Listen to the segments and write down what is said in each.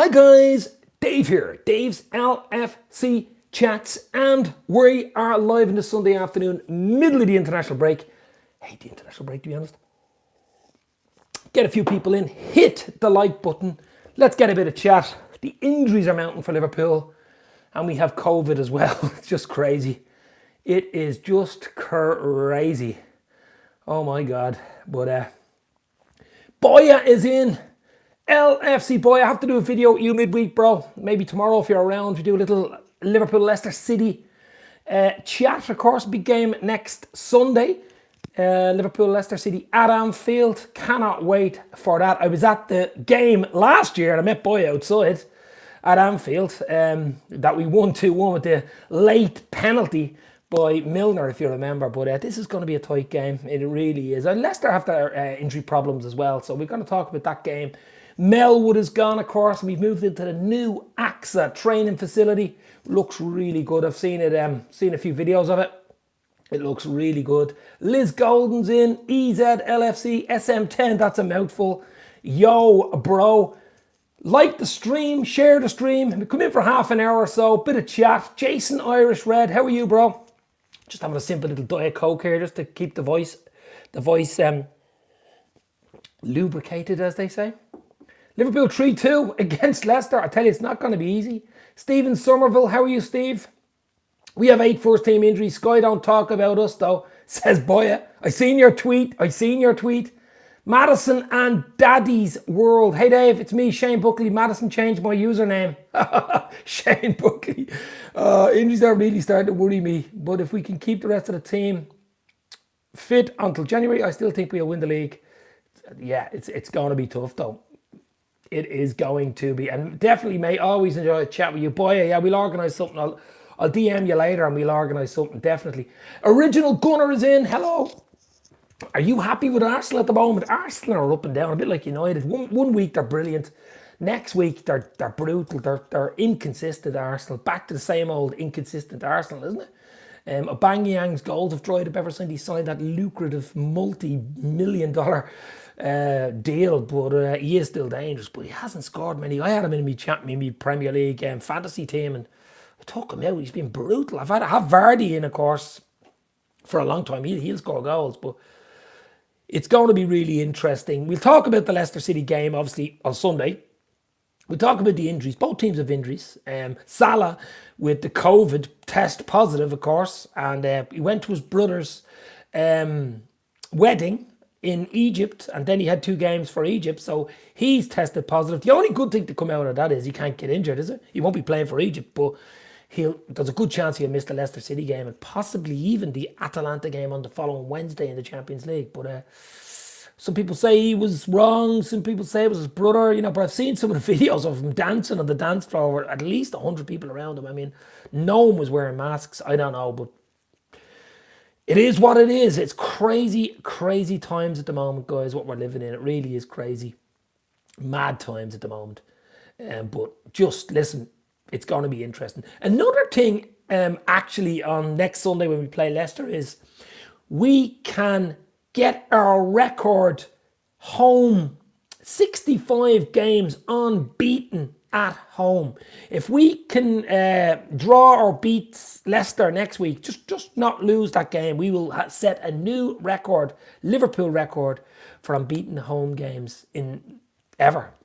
Hi guys, Dave here, Dave's LFC Chats, and we are live in the Sunday afternoon, middle of the international break. Hate the international break, to be honest. Get a few people in, hit the like button, let's get a bit of chat. The injuries are mounting for Liverpool, and we have COVID as well. It's just crazy. It is just crazy. Oh my God. But Boya is in. LFC boy, I have to do a video with you midweek, bro. Maybe tomorrow if you're around. We do a little Liverpool Leicester City chat. Of course, big game next Sunday. Liverpool Leicester City at Anfield. Cannot wait for that. I was at the game last year and I met Boy outside at Anfield. That we won 2-1 with the late penalty by Milner, if you remember. But this is going to be a tight game. It really is. And Leicester have their injury problems as well. So we're going to talk about that game. Melwood is gone, of course, and we've moved into the new AXA training facility. Looks really good. I've seen it, seen a few videos of it. It looks really good. Liz Golden's in, EZLFC, SM10, that's a mouthful. Yo, bro. Like the stream, share the stream. We come in for half an hour or so, bit of chat. Jason Irish Red, how are you, bro? Just having a simple little Diet Coke here just to keep the voice lubricated, as they say. Liverpool 3-2 against Leicester. I tell you, it's not going to be easy. Stephen Somerville, how are you, Steve? We have 8 first-team injuries. Sky don't talk about us, though, says Boya. I seen your tweet. Madison and Daddy's World. Hey, Dave, it's me, Shane Buckley. Madison changed my username. Shane Buckley. Injuries are really starting to worry me. But if we can keep the rest of the team fit until January, I still think we'll win the league. Yeah, it's going to be tough, though. It is going to be, and definitely, mate, always enjoy a chat with you. Boy, yeah, we'll organise something. I'll DM you later and we'll organise something, definitely. Original Gunner is in. Hello. Are you happy with Arsenal at the moment? Arsenal are up and down, a bit like United. One week they're brilliant. Next week they're brutal. They're inconsistent, Arsenal. Back to the same old inconsistent Arsenal, isn't it? Aubameyang's goals have dried up ever since he signed that lucrative multi-million-dollar deal, but he is still dangerous, but he hasn't scored many. I had him in my Premier League fantasy team and I took him out. He's been brutal. I have Vardy in, of course, for a long time. He'll score goals, but it's going to be really interesting. We'll talk about the Leicester City game, obviously, on Sunday. We'll talk about the injuries. Both teams have injuries. Salah with the COVID test positive, of course, and he went to his brother's wedding in Egypt, and then he had 2 games for Egypt, so he's tested positive. The only good thing to come out of that is he can't get injured, is it? He won't be playing for Egypt, but there's a good chance he'll miss the Leicester City game and possibly even the Atalanta game on the following Wednesday in the Champions League. But some people say he was wrong, some people say it was his brother, but I've seen some of the videos of him dancing on the dance floor with at least 100 people around him. I mean, no one was wearing masks. I don't know, but it is what it is. It's crazy, crazy times at the moment, guys, what we're living in. It really is crazy. Mad times at the moment. But just listen, it's going to be interesting. Another thing, actually, on next Sunday when we play Leicester is we can get our record home 65 games unbeaten at home. If we can draw or beat Leicester next week, just not lose that game, we will set a new record, Liverpool record, for unbeaten home games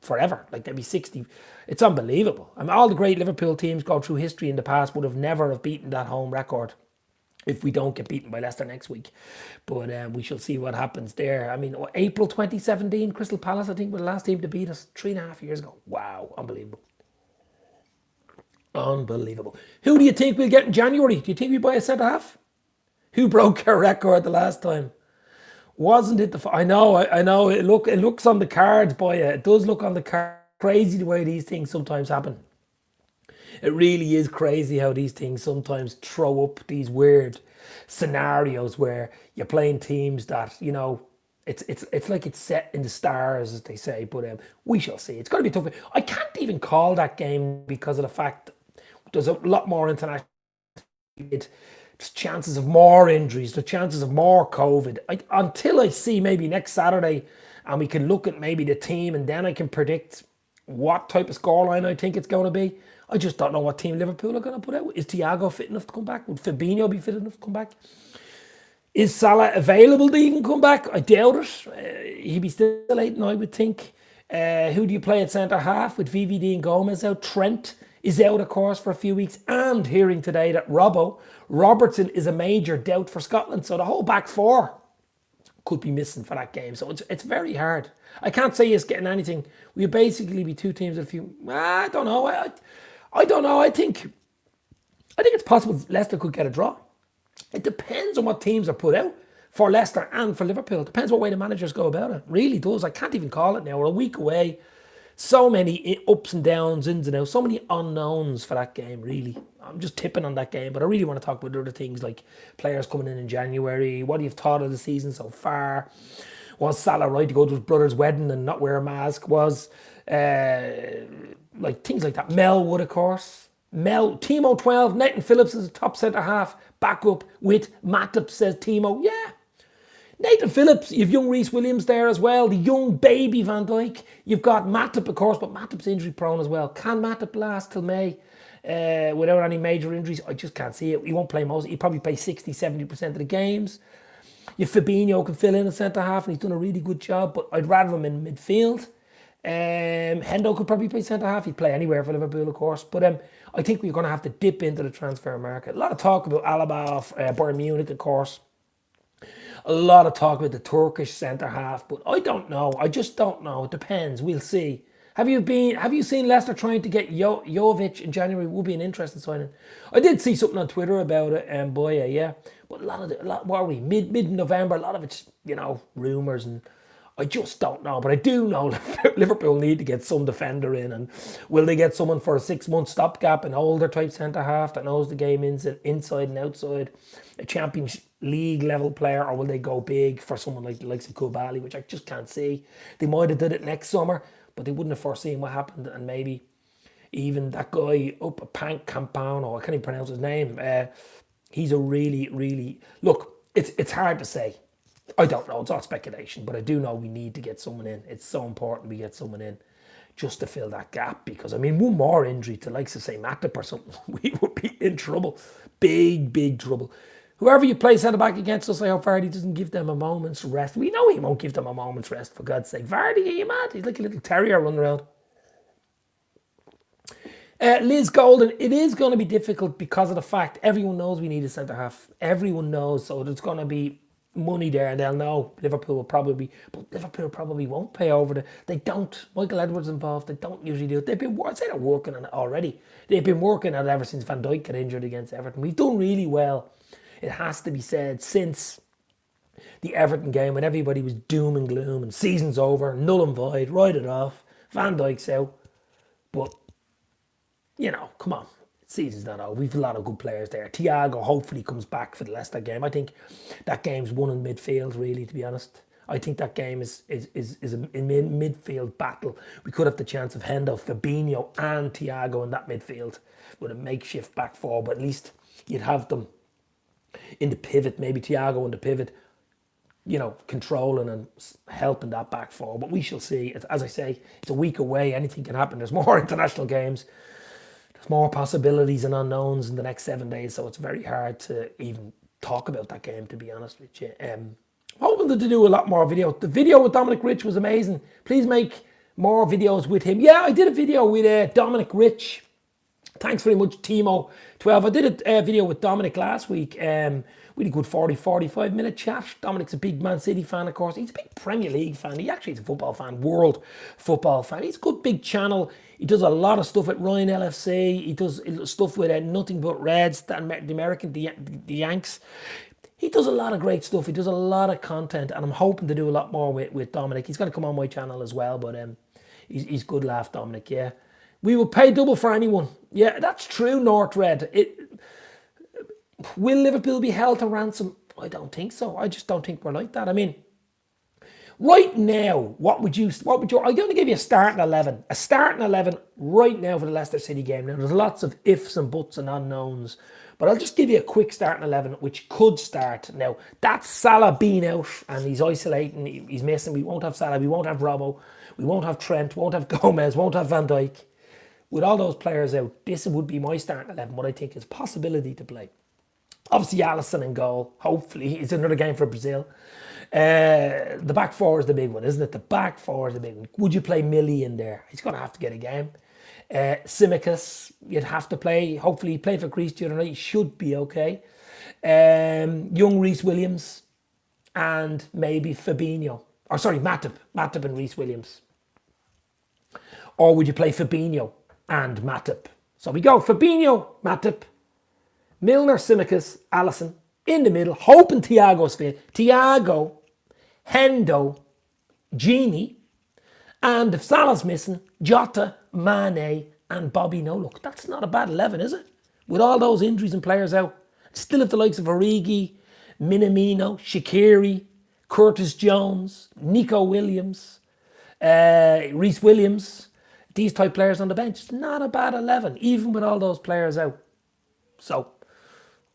forever. Like there'll be 60. It's unbelievable. I mean, all the great Liverpool teams go through history in the past would have never have beaten that home record if we don't get beaten by Leicester next week. But we shall see what happens there. I mean, April 2017, Crystal Palace, I think, were the last team to beat us 3.5 years ago. Wow, unbelievable. Unbelievable. Who do you think we'll get in January? Do you think we buy a centre-half? Who broke our record the last time? Wasn't it I know. It looks on the cards, boy. It does look on the card. Crazy the way these things sometimes happen. It really is crazy how these things sometimes throw up these weird scenarios where you're playing teams that, it's like it's set in the stars, as they say. But we shall see. It's going to be tough. I can't even call that game because of the fact there's a lot more international. There's chances of more injuries, the chances of more COVID. Until I see maybe next Saturday and we can look at maybe the team and then I can predict what type of scoreline I think it's going to be. I just don't know what team Liverpool are going to put out. Is Thiago fit enough to come back? Would Fabinho be fit enough to come back? Is Salah available to even come back? I doubt it. He'd be still late, I would think. Who do you play at centre half with VVD and Gomez out? Trent is out, of course, for a few weeks. And hearing today that Robertson is a major doubt for Scotland. So the whole back four could be missing for that game. So it's very hard. I can't say he's getting anything. We'll basically be two teams with a few. I don't know. I don't know. I think it's possible Leicester could get a draw. It depends on what teams are put out for Leicester and for Liverpool. It depends what way the managers go about it. It really does. I can't even call it now. We're a week away. So many ups and downs, ins and outs. So many unknowns for that game, really. I'm just tipping on that game, but I really want to talk about other things like players coming in January. What you've thought of the season so far? Was Salah right to go to his brother's wedding and not wear a mask? Was like things like that. Melwood, of course. Timo 12, Nathan Phillips is a top centre half, back up with Matip, says Timo. Yeah. Nathan Phillips, you've young Reece Williams there as well, the young baby Van Dijk. You've got Matip, of course, but Matip's injury prone as well. Can Matip last till May without any major injuries? I just can't see it. He won't play most. He'll probably play 60-70% of the games. Your Fabinho can fill in at centre half and he's done a really good job, but I'd rather him in midfield. Hendo could probably play centre half. He'd play anywhere for Liverpool, of course. But I think we're going to have to dip into the transfer market. A lot of talk about Alaba, Bayern Munich, of course. A lot of talk about the Turkish centre half, but I don't know. I just don't know. It depends. We'll see. Have you seen Leicester trying to get Jovic in January? Would be an interesting signing. I did see something on Twitter about it, Boya, yeah. But what are we? Mid-November, a lot of it's, rumours, and I just don't know. But I do know that Liverpool need to get some defender in, and will they get someone for a 6-month stopgap, an older type centre half that knows the game inside and outside, a Champions League level player, or will they go big for someone like the likes of Koulibaly, which I just can't see. They might have did it next summer, but they wouldn't have foreseen what happened, and maybe even that guy up at Pank Campano, I can't even pronounce his name. He's a really look. It's hard to say. I don't know. It's all speculation, but I do know we need to get someone in. It's so important we get someone in just to fill that gap, because one more injury to likes of say Matip or something, we would be in trouble, big trouble. Whoever you play centre back against us, I hope Vardy doesn't give them a moment's rest. We know he won't give them a moment's rest, for God's sake. Vardy, are you mad? He's like a little terrier running around. Liz Golden, it is going to be difficult because of the fact everyone knows we need a centre half. Everyone knows, so there's going to be money there, and they'll know Liverpool probably won't pay over they don't. Michael Edwards involved, they don't usually do it. I'd say they're working on it already. They've been working on it ever since Van Dijk got injured against Everton. We've done really well, it has to be said, since the Everton game when everybody was doom and gloom and season's over, null and void, write it off, Van Dijk's out. But, come on. Season's not over. We've a lot of good players there. Thiago hopefully comes back for the Leicester game. I think that game's won in midfield, really, to be honest. I think that game is a midfield battle. We could have the chance of Hendo, Fabinho and Thiago in that midfield with a makeshift back four, but at least you'd have them in the pivot, maybe Thiago in the pivot, controlling and helping that back four. But we shall see. As I say, it's a week away. Anything can happen. There's more international games. There's more possibilities and unknowns in the next 7 days, so it's very hard to even talk about that game, to be honest with you. I'm hoping to do a lot more videos. The video with Dominic Rich was amazing. Please make more videos with him. Yeah, I did a video with Dominic Rich. Thanks very much, Timo12. I did a video with Dominic last week. Really good 45 minute chat. Dominic's a big Man City fan, of course. He's a big Premier League fan. He actually is a football fan, world football fan. He's a good big channel. He does a lot of stuff at Ryan LFC. He does stuff with Nothing But Reds, the American, the Yanks. He does a lot of great stuff. He does a lot of content, and I'm hoping to do a lot more with Dominic. He's going to come on my channel as well, but he's good laugh, Dominic, yeah. We will pay double for anyone. Yeah, that's true, North Red. Will Liverpool be held to ransom? I don't think so. I just don't think we're like that. Right now, I'm going to give you a starting 11. A starting 11 right now for the Leicester City game. Now, there's lots of ifs and buts and unknowns, but I'll just give you a quick starting 11, which could start. Now, that's Salah being out, and he's isolating, he's missing. We won't have Salah, we won't have Robbo. We won't have Trent, won't have Gomez, won't have Van Dijk. With all those players out, this would be my starting 11, what I think is possibility to play. Obviously, Alisson in goal. Hopefully, it's another game for Brazil. The back four is the big one, isn't it? The back four is the big one. Would you play Millie in there? He's going to have to get a game. Tsimikas, you'd have to play. Hopefully, he played for Greece the other night. He should be okay. Young Reece Williams and maybe Fabinho. Or sorry, Matip. Matip and Reece Williams. Or would you play Fabinho and Matip? So we go Fabinho, Matip, Milner, Tsimikas, Alisson in the middle, hoping Thiago's fit. Thiago, Hendo, Gini, and if Salah's missing, Jota, Mane, and Bobby. No, look, that's not a bad 11, is it? With all those injuries and players out, still have the likes of Origi, Minamino, Shaqiri, Curtis Jones, Nico Williams, Reece Williams. These type players on the bench. It's not a bad 11, even with all those players out. So,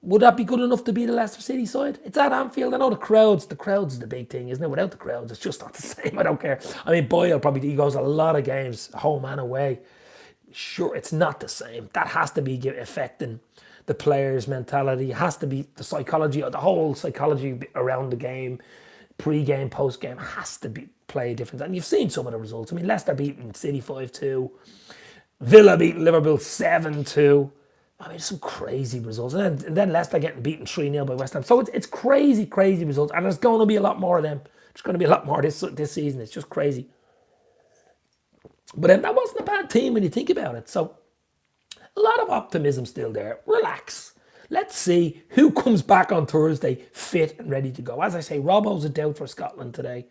would that be good enough to beat the Leicester City side? It's at Anfield. I know the crowds is the big thing, isn't it? Without the crowds, it's just not the same. I don't care. I mean, Boyle he goes a lot of games, home and away. Sure, it's not the same. That has to be affecting the players' mentality. It has to be the psychology, the whole psychology around the game, pre-game, post-game, has to be play different. And you've seen some of the results. I mean, Leicester beating City 5-2. Villa beating Liverpool 7-2. I mean, some crazy results. And then Leicester getting beaten 3-0 by West Ham. So it's crazy, crazy results. And there's going to be a lot more of them. There's going to be a lot more this season. It's just crazy. But that wasn't a bad team when you think about it. So a lot of optimism still there. Relax. Let's see who comes back on Thursday fit and ready to go. As I say, Robbo's a doubt for Scotland today.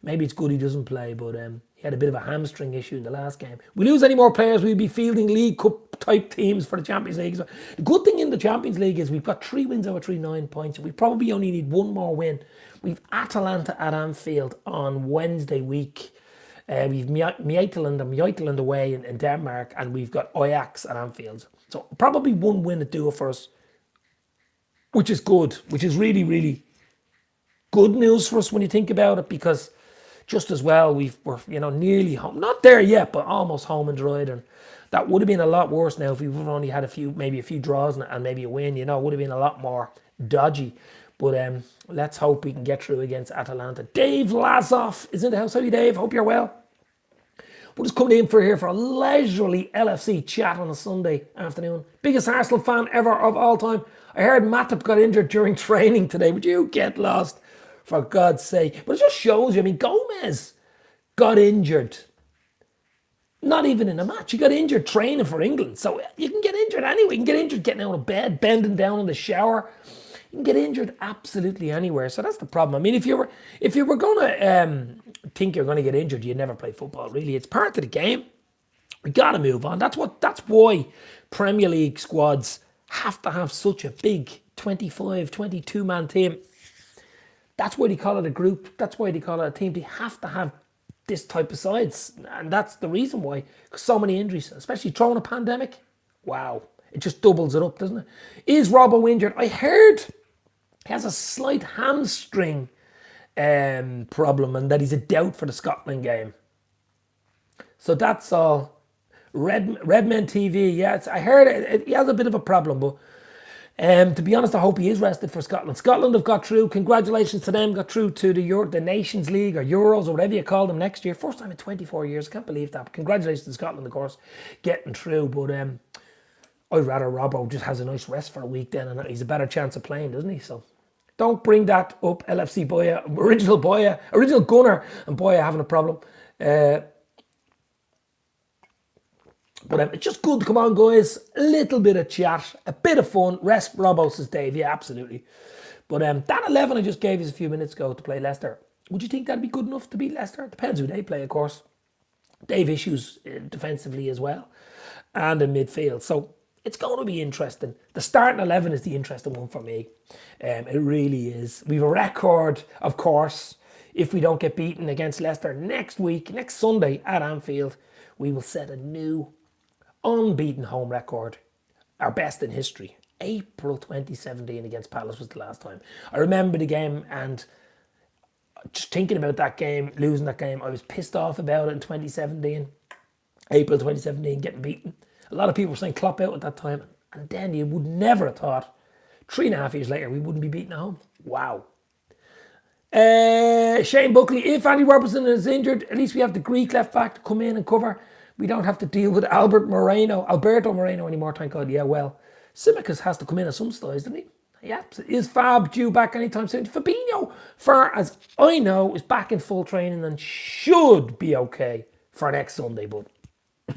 Maybe it's good he doesn't play, but he had a bit of a hamstring issue in the last game. We lose any more players, we'll be fielding League Cup type teams for the Champions League. So the good thing in the Champions League is we've got 3 wins over 3, 9 points. We probably only need one more win. We've Atalanta at Anfield on Wednesday week. We've Midtjylland away in Denmark, and we've got Ajax at Anfield. So probably one win to do it for us, which is good, which is really, really good news for us when you think about it, because just as well, we're nearly home. Not there yet, but almost home and dried. And that would have been a lot worse now if we would have only had maybe a few draws and maybe a win. It would have been a lot more dodgy. But let's hope we can get through against Atalanta. Dave Lazoff is in the house. How are you, Dave? Hope you're well. We're just coming in for a leisurely LFC chat on a Sunday afternoon. Biggest Arsenal fan ever of all time. I heard Matip got injured during training today. Would you get lost? For God's sake. But it just shows you, I mean, Gomez got injured. Not even in a match. He got injured training for England. So you can get injured anywhere. You can get injured getting out of bed, bending down in the shower. You can get injured absolutely anywhere. So that's the problem. I mean, if you were going to think you're going to get injured, you'd never play football, really. It's part of the game. We got to move on. That's why Premier League squads have to have such a big 25, 22-man team. That's why they call it a group. That's why they call it a team. They have to have this type of sides. And that's the reason why. Because so many injuries, especially throwing a pandemic. Wow. It just doubles it up, doesn't it? Is Robbo injured? I heard he has a slight hamstring problem and that he's a doubt for the Scotland game. So that's all. Redmen TV, yeah. I heard he has a bit of a problem, but to be honest, I hope he is rested for Scotland. Scotland have got through. Congratulations to them. Got through to the Nations League or Euros or whatever you call them next year. First time in 24 years. I can't believe that. But congratulations to Scotland, of course, getting through. But I'd rather Robbo just has a nice rest for a week then, and he's a better chance of playing, doesn't he? So don't bring that up, LFC Boya, original Gunner, and Boya having a problem. But it's just good to come on, guys. A little bit of chat, a bit of fun. Rest Robbo, says Dave. Yeah, absolutely. But that 11 I just gave you a few minutes ago to play Leicester, would you think that'd be good enough to beat Leicester? Depends who they play, of course. They have issues defensively as well and in midfield. So it's going to be interesting. The starting 11 is the interesting one for me. It really is. We have a record, of course. If we don't get beaten against Leicester next Sunday at Anfield, we will set a new unbeaten home record, our best in history. April 2017 against Palace was the last time. I remember the game, and just thinking about that game, losing that game, I was pissed off about it in 2017, April 2017, getting beaten. A lot of people were saying Klopp out at that time. And then you would never have thought 3.5 years later we wouldn't be beaten at home. Wow. Shane Buckley, if Andy Robertson is injured, at least we have the Greek left back to come in and cover. We don't have to deal with Alberto Moreno anymore, thank God. Yeah, well, Tsimikas has to come in at some stage, doesn't he? Yeah, is Fab due back anytime soon? Fabinho, far as I know, is back in full training and should be okay for next Sunday, but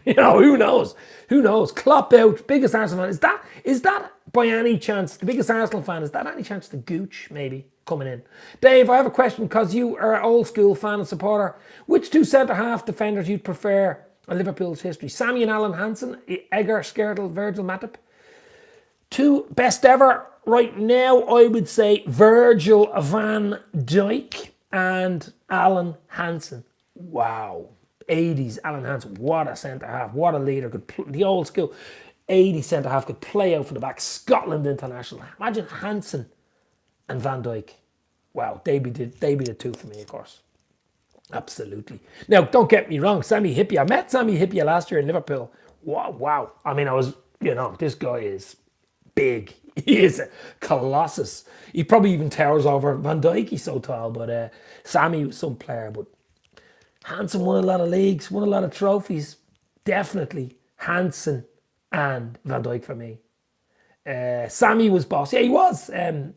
who knows? Who knows? Klopp out, biggest Arsenal fan. Is that by any chance, the biggest Arsenal fan, is that any chance to Gooch maybe coming in? Dave, I have a question because you are an old school fan and supporter. Which two centre-half defenders you'd prefer in Liverpool's history? Sammy and Alan Hansen, Edgar, Skrtel, Virgil, Matip. Two best ever right now, I would say Virgil van Dijk and Alan Hansen. Wow. 80s Alan Hansen, what a centre-half, what a leader. The old school 80s centre-half could play out for the back. Scotland international. Imagine Hansen and Van Dijk. Wow, they'd be the two for me, of course. Absolutely. Now, don't get me wrong, Sammy Hyypiä. I met Sammy Hyypiä last year in Liverpool. Wow. I mean, this guy is big. He is a colossus. He probably even towers over Van Dijk. He's so tall, but Sammy was some player, but Hansen won a lot of leagues, won a lot of trophies. Definitely Hansen and Van Dijk for me. Sammy was boss. Yeah, he was. Sammy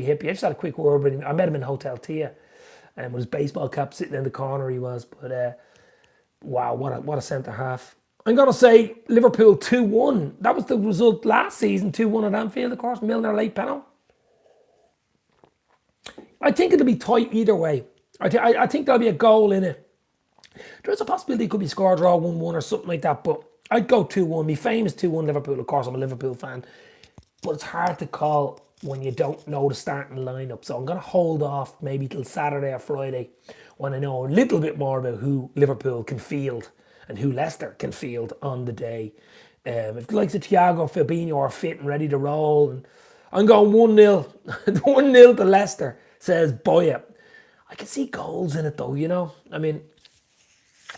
Hyypiä. I just had a quick word with him. I met him in Hotel Tia. With his baseball cap sitting in the corner he was. But wow, what a centre-half. I'm going to say Liverpool 2-1. That was the result last season, 2-1 at Anfield, of course. Milner late penalty. I think it'll be tight either way. I think there'll be a goal in it. There's a possibility it could be score draw 1-1 or something like that, but I'd go 2-1. My famous 2-1 Liverpool. Of course, I'm a Liverpool fan, but it's hard to call when you don't know the starting lineup. So I'm going to hold off maybe till Saturday or Friday when I know a little bit more about who Liverpool can field and who Leicester can field on the day. If the likes of Thiago, Fabinho are fit and ready to roll, and I'm going 1-0, 1-0 to Leicester, says Boya. I can see goals in it though, I mean,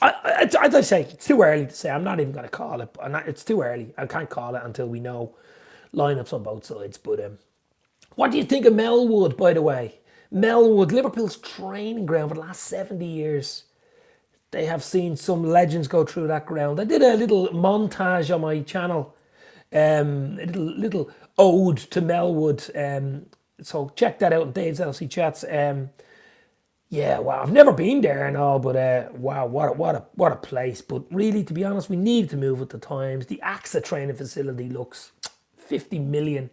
as I say, it's too early to say. I'm not even going to call it. It's too early. I can't call it until we know lineups on both sides. But what do you think of Melwood, by the way? Melwood, Liverpool's training ground for the last 70 years. They have seen some legends go through that ground. I did a little montage on my channel, a little ode to Melwood. So check that out in Dave's LC Chats. Yeah, wow, I've never been there and all, but wow, what a place. But really, to be honest, we need to move with the times. The AXA training facility looks 50 million,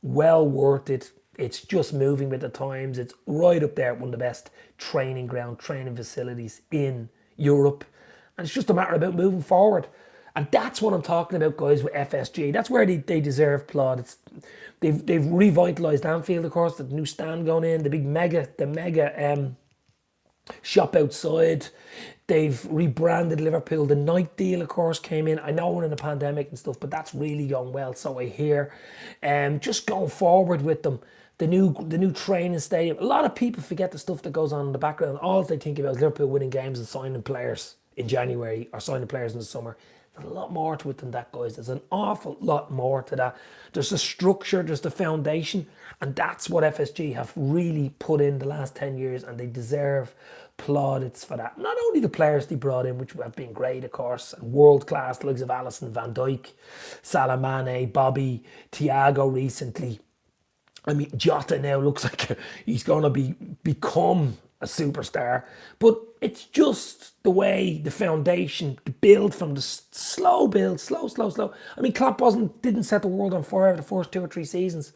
well worth it. It's just moving with the times. It's right up there, one of the best training facilities in Europe. And it's just a matter about moving forward. And that's what I'm talking about, guys, with FSG. That's where they deserve plaudits. They've revitalised Anfield, of course, the new stand going in, the mega shop outside. They've rebranded Liverpool. The night deal, of course, came in. I know we're in a pandemic and stuff, but that's really going well, so I hear. Just going forward with them. The new training stadium. A lot of people forget the stuff that goes on in the background. All they think about is Liverpool winning games and signing players in January or signing players in the summer. There's a lot more to it than that, guys. There's an awful lot more to that. There's the structure, there's the foundation, and that's what FSG have really put in the last 10 years, and they deserve plaudits for that. Not only the players they brought in, which have been great, of course, and world class, the likes of Alisson, Van Dijk, Salah, Mane, Bobby, Thiago recently. I mean, Jota now looks like he's going to become a superstar. But it's just the way, the foundation, the build from the slow build, slow. I mean, Klopp didn't set the world on fire the first 2 or 3 seasons.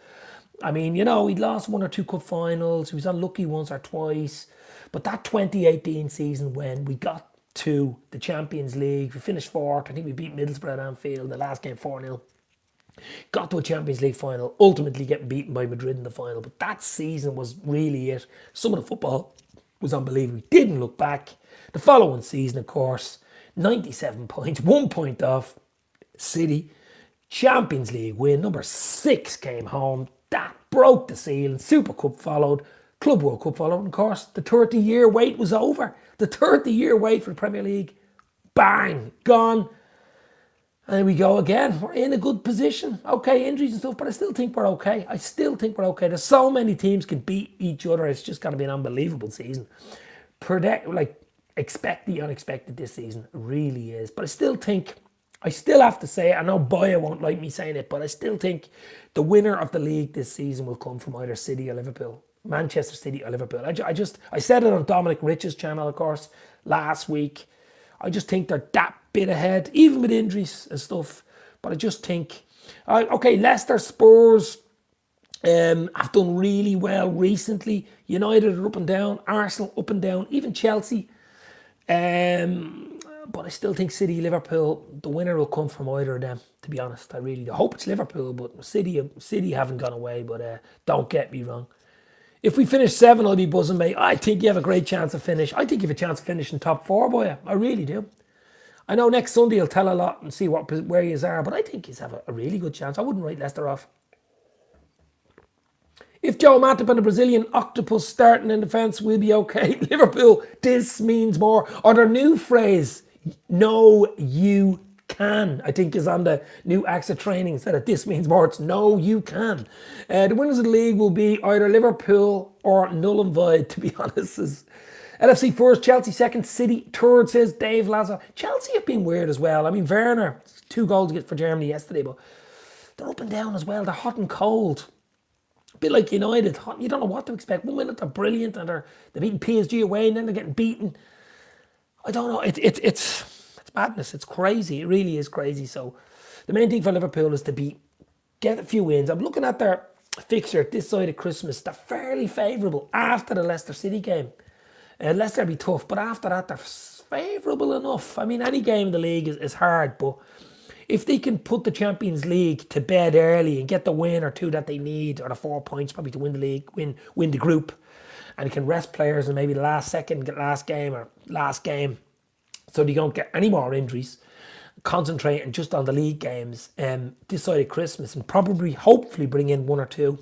I mean, he'd lost 1 or 2 cup finals. He was unlucky once or twice. But that 2018 season when we got to the Champions League, we finished 4th. I think we beat Middlesbrough at Anfield in the last game 4-0. Got to a Champions League final, ultimately getting beaten by Madrid in the final. But that season was really it. Some of the football was unbelievable. We didn't look back. The following season, of course, 97 points, 1 point off City. Champions League win, number 6 came home. That broke the seal. Super Cup followed. Club World Cup following, of course. The 30-year wait was over. The 30-year wait for the Premier League. Bang, gone. And there we go again. We're in a good position. Okay, injuries and stuff, but I still think we're okay. There's so many teams can beat each other. It's just going to be an unbelievable season. Expect the unexpected this season. It really is. But I still have to say it. I know Boya won't like me saying it, but I still think the winner of the league this season will come from either City or Liverpool. Manchester City or Liverpool. I said it on Dominic Rich's channel, of course, last week. I just think they're that bit ahead, even with injuries and stuff. But I just think, okay, Leicester, Spurs have done really well recently. United are up and down, Arsenal up and down, even Chelsea. But I still think City, Liverpool, the winner will come from either of them, to be honest. I really do. I hope it's Liverpool, but City haven't gone away, but don't get me wrong. If we finish 7, I'll be buzzing, mate. I think you have a great chance of finish. I think you have a chance of finishing top 4, boy. I really do. I know next Sunday you'll tell a lot and see where you are, but I think you have a really good chance. I wouldn't write Leicester off. If Joe Matip and the Brazilian octopus starting in defence, we'll be okay. Liverpool, this means more. Or their new phrase, no, you can, I think is on the new AXA training. Instead of this means more, it's no, you can. The winners of the league will be either Liverpool or null and void, to be honest. LFC first, Chelsea second, City third, says Dave Lazar. Chelsea have been weird as well. I mean, Werner, 2 goals for Germany yesterday, but they're up and down as well. They're hot and cold. A bit like United. You don't know what to expect. 1 minute they're brilliant and they're beating PSG away and then they're getting beaten. I don't know. It's madness. It's crazy. It really is crazy. So the main thing for Liverpool is to get a few wins. I'm looking at their fixture this side of Christmas. They're fairly favourable after the Leicester City game. Leicester will be tough, but after that they're favourable enough. I mean, any game in the league is hard, but if they can put the Champions League to bed early and get the win or 2 that they need, or the 4 points probably to win the league, win the group, and you can rest players in maybe the last game, so they don't get any more injuries, concentrating just on the league games this side of Christmas, and hopefully bring in 1 or 2,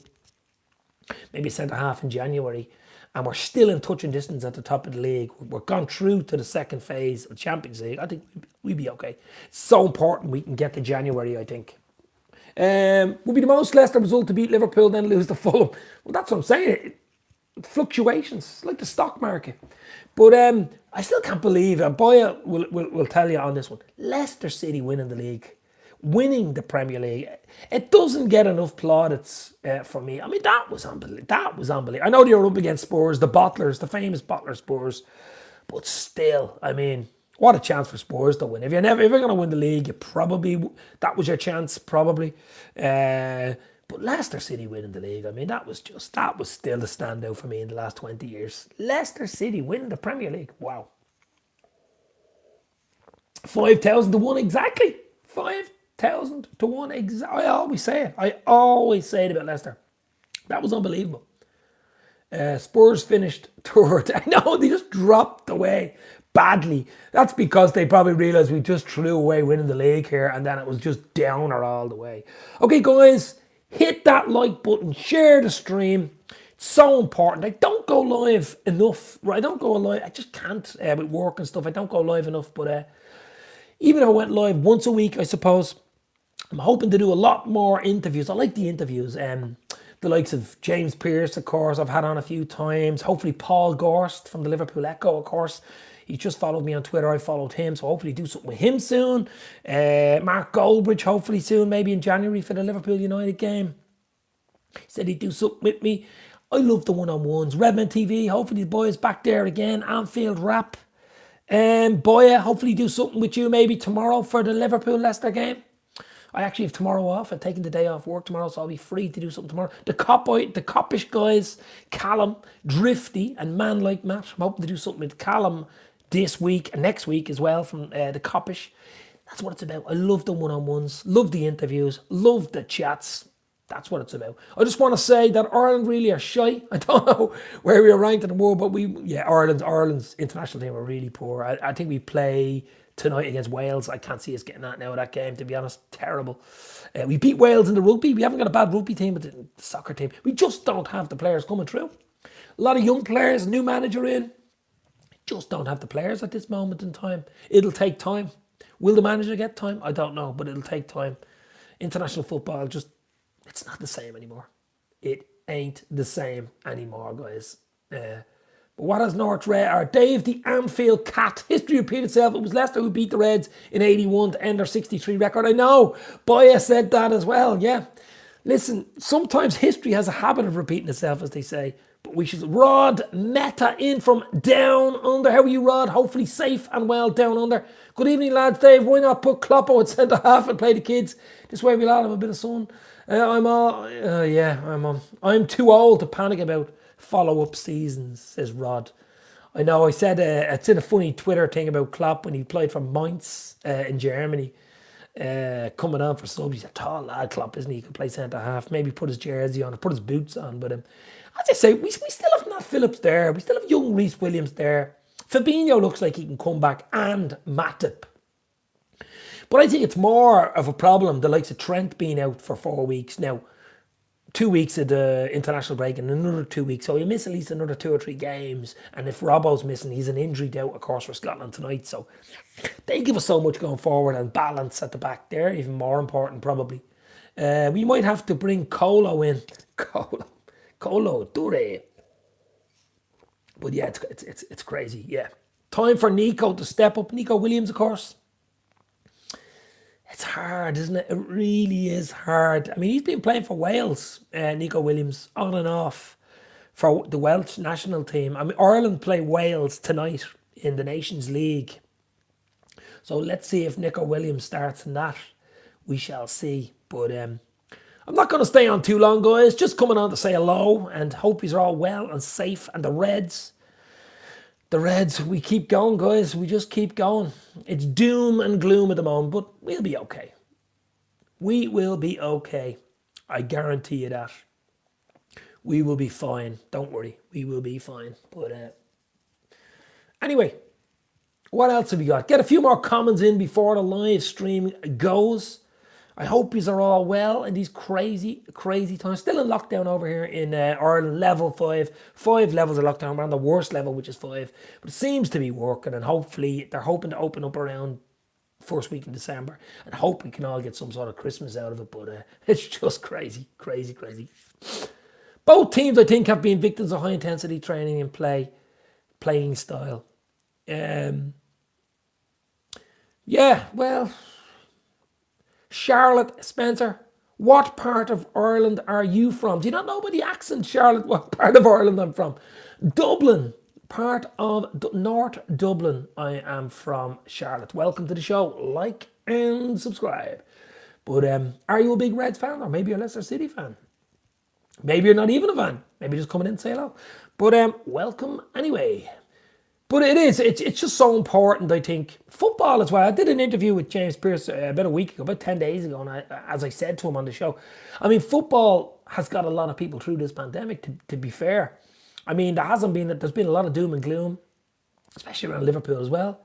maybe a centre half in January, and we're still in touch and distance at the top of the league. We're gone through to the second phase of the Champions League. I think we'd be okay. It's so important we can get to January, I think. Would be the most Leicester result to beat Liverpool, then lose to Fulham. Well, that's what I'm saying. Fluctuations, like the stock market. But I still can't believe, and Boya will tell you on this one, Leicester City winning the league, winning the Premier League. It doesn't get enough plaudits for me. I mean, that was unbelievable. I know they were up against Spurs, the famous bottler Spurs, but still, I mean, what a chance for Spurs to win. If you're going to win the league, that was your chance, probably. But Leicester City winning the league, I mean, that was still the standout for me in the last 20 years. Leicester City winning the Premier League. Wow. 5,000 to 1 exactly. 5,000 to 1 exactly. I always say it about Leicester. That was unbelievable. Spurs finished third. I know, they just dropped away badly. That's because they probably realised we just threw away winning the league here, and then it was just downer all the way. Okay, guys. Hit that like button, share the stream. It's so important. I don't go live enough. Right? I don't go live. I just can't with work and stuff. I don't go live enough. But even if I went live once a week, I suppose, I'm hoping to do a lot more interviews. I like the interviews. The likes of James Pearce, of course, I've had on a few times. Hopefully Paul Gorst from the Liverpool Echo, of course. He just followed me on Twitter. I followed him, so hopefully do something with him soon. Mark Goldbridge, hopefully soon, maybe in January for the Liverpool United game. He said he'd do something with me. I love the one-on-ones. Redman TV, hopefully the boys back there again. Anfield Rap. Boya, hopefully do something with you maybe tomorrow for the Liverpool-Leicester game. I actually have tomorrow off. I'm taking the day off work tomorrow, so I'll be free to do something tomorrow. The Coppish guys, Callum, Drifty, and Man Like Matt. I'm hoping to do something with Callum this week and next week as well from the Coppish. That's what it's about. I love the one-on-ones, love the interviews, love the chats. That's what it's about. I just want to say that Ireland really are shy. I don't know where we are ranked in the world, but Ireland's international team are really poor. I think we play tonight against Wales. I can't see us getting that now, that game, to be honest. Terrible. We beat Wales in the rugby. We haven't got a bad rugby team, but the soccer team, we just don't have the players coming through. A lot of young players, new manager in. Just don't have the players at this moment in time. It'll take time. Will the manager get time? I don't know, but it'll take time. International football it's not the same anymore. It ain't the same anymore, guys. But what has North Red or Dave the Anfield Cat? History repeat itself. It was Leicester who beat the Reds in 81 to end their 63 record. I know. Boya said that as well. Yeah. Listen, sometimes history has a habit of repeating itself, as they say. But we should. Rod Meta in from down under. How are you, Rod? Hopefully safe and well down under. Good evening, lads. Dave, why not put Kloppo at centre half and play the kids? This way we'll all have a bit of sun. I'm too old to panic about follow-up seasons, says Rod. I know. I said it's in a funny Twitter thing about Klopp when he played for Mainz in Germany. Coming on for subs. He's a tall lad, Klopp, isn't he? He can play centre half. Maybe put his jersey on, or put his boots on. But as I say, we still have Nat Phillips there. We still have young Reece Williams there. Fabinho looks like he can come back, and Matip. But I think it's more of a problem, the likes of Trent being out for 4 weeks now. 2 weeks of the international break and another 2 weeks. So he'll miss at least another 2 or 3 games. And if Robbo's missing, he's an injury doubt, of course, for Scotland tonight. So they give us so much going forward, and balance at the back there, even more important probably. We might have to bring Colo in. Colo Dure. But yeah, it's crazy, yeah. Time for Nico to step up. Nico Williams, of course. It's hard, isn't it? It really is hard. I mean, he's been playing for Wales, Nico Williams, on and off for the Welsh national team. I mean, Ireland play Wales tonight in the Nations League. So let's see if Nico Williams starts in that. We shall see. But I'm not going to stay on too long, guys. Just coming on to say hello and hope you're all well and safe. And the Reds, we keep going, guys. We just keep going. It's doom and gloom at the moment, but we'll be okay. We will be okay. I guarantee you that. We will be fine. Don't worry. We will be fine. But anyway, what else have we got? Get a few more comments in before the live stream goes. I hope you are all well in these crazy, crazy times. Still in lockdown over here in Ireland, level 5. 5 levels of lockdown. We're on the worst level, which is 5. But it seems to be working, and hopefully they're hoping to open up around first week in December, and hope we can all get some sort of Christmas out of it. But it's just crazy, crazy, crazy. Both teams, I think, have been victims of high-intensity training and playing style. Yeah, well... Charlotte, Spencer, what part of Ireland are you from? Do you not know about the accent, Charlotte? What part of Ireland I'm from? Dublin, part of North Dublin. I am from Charlotte. Welcome to the show. Like and subscribe. But are you a big Reds fan, or maybe you're a Leicester City fan? Maybe you're not even a fan. Maybe just coming in to say hello. But welcome anyway. But it's just so important, I think. Football as well. I did an interview with James Pearce about a week ago, about 10 days ago, and as I said to him on the show, I mean, football has got a lot of people through this pandemic, to be fair. I mean, there's been a lot of doom and gloom, especially around Liverpool as well.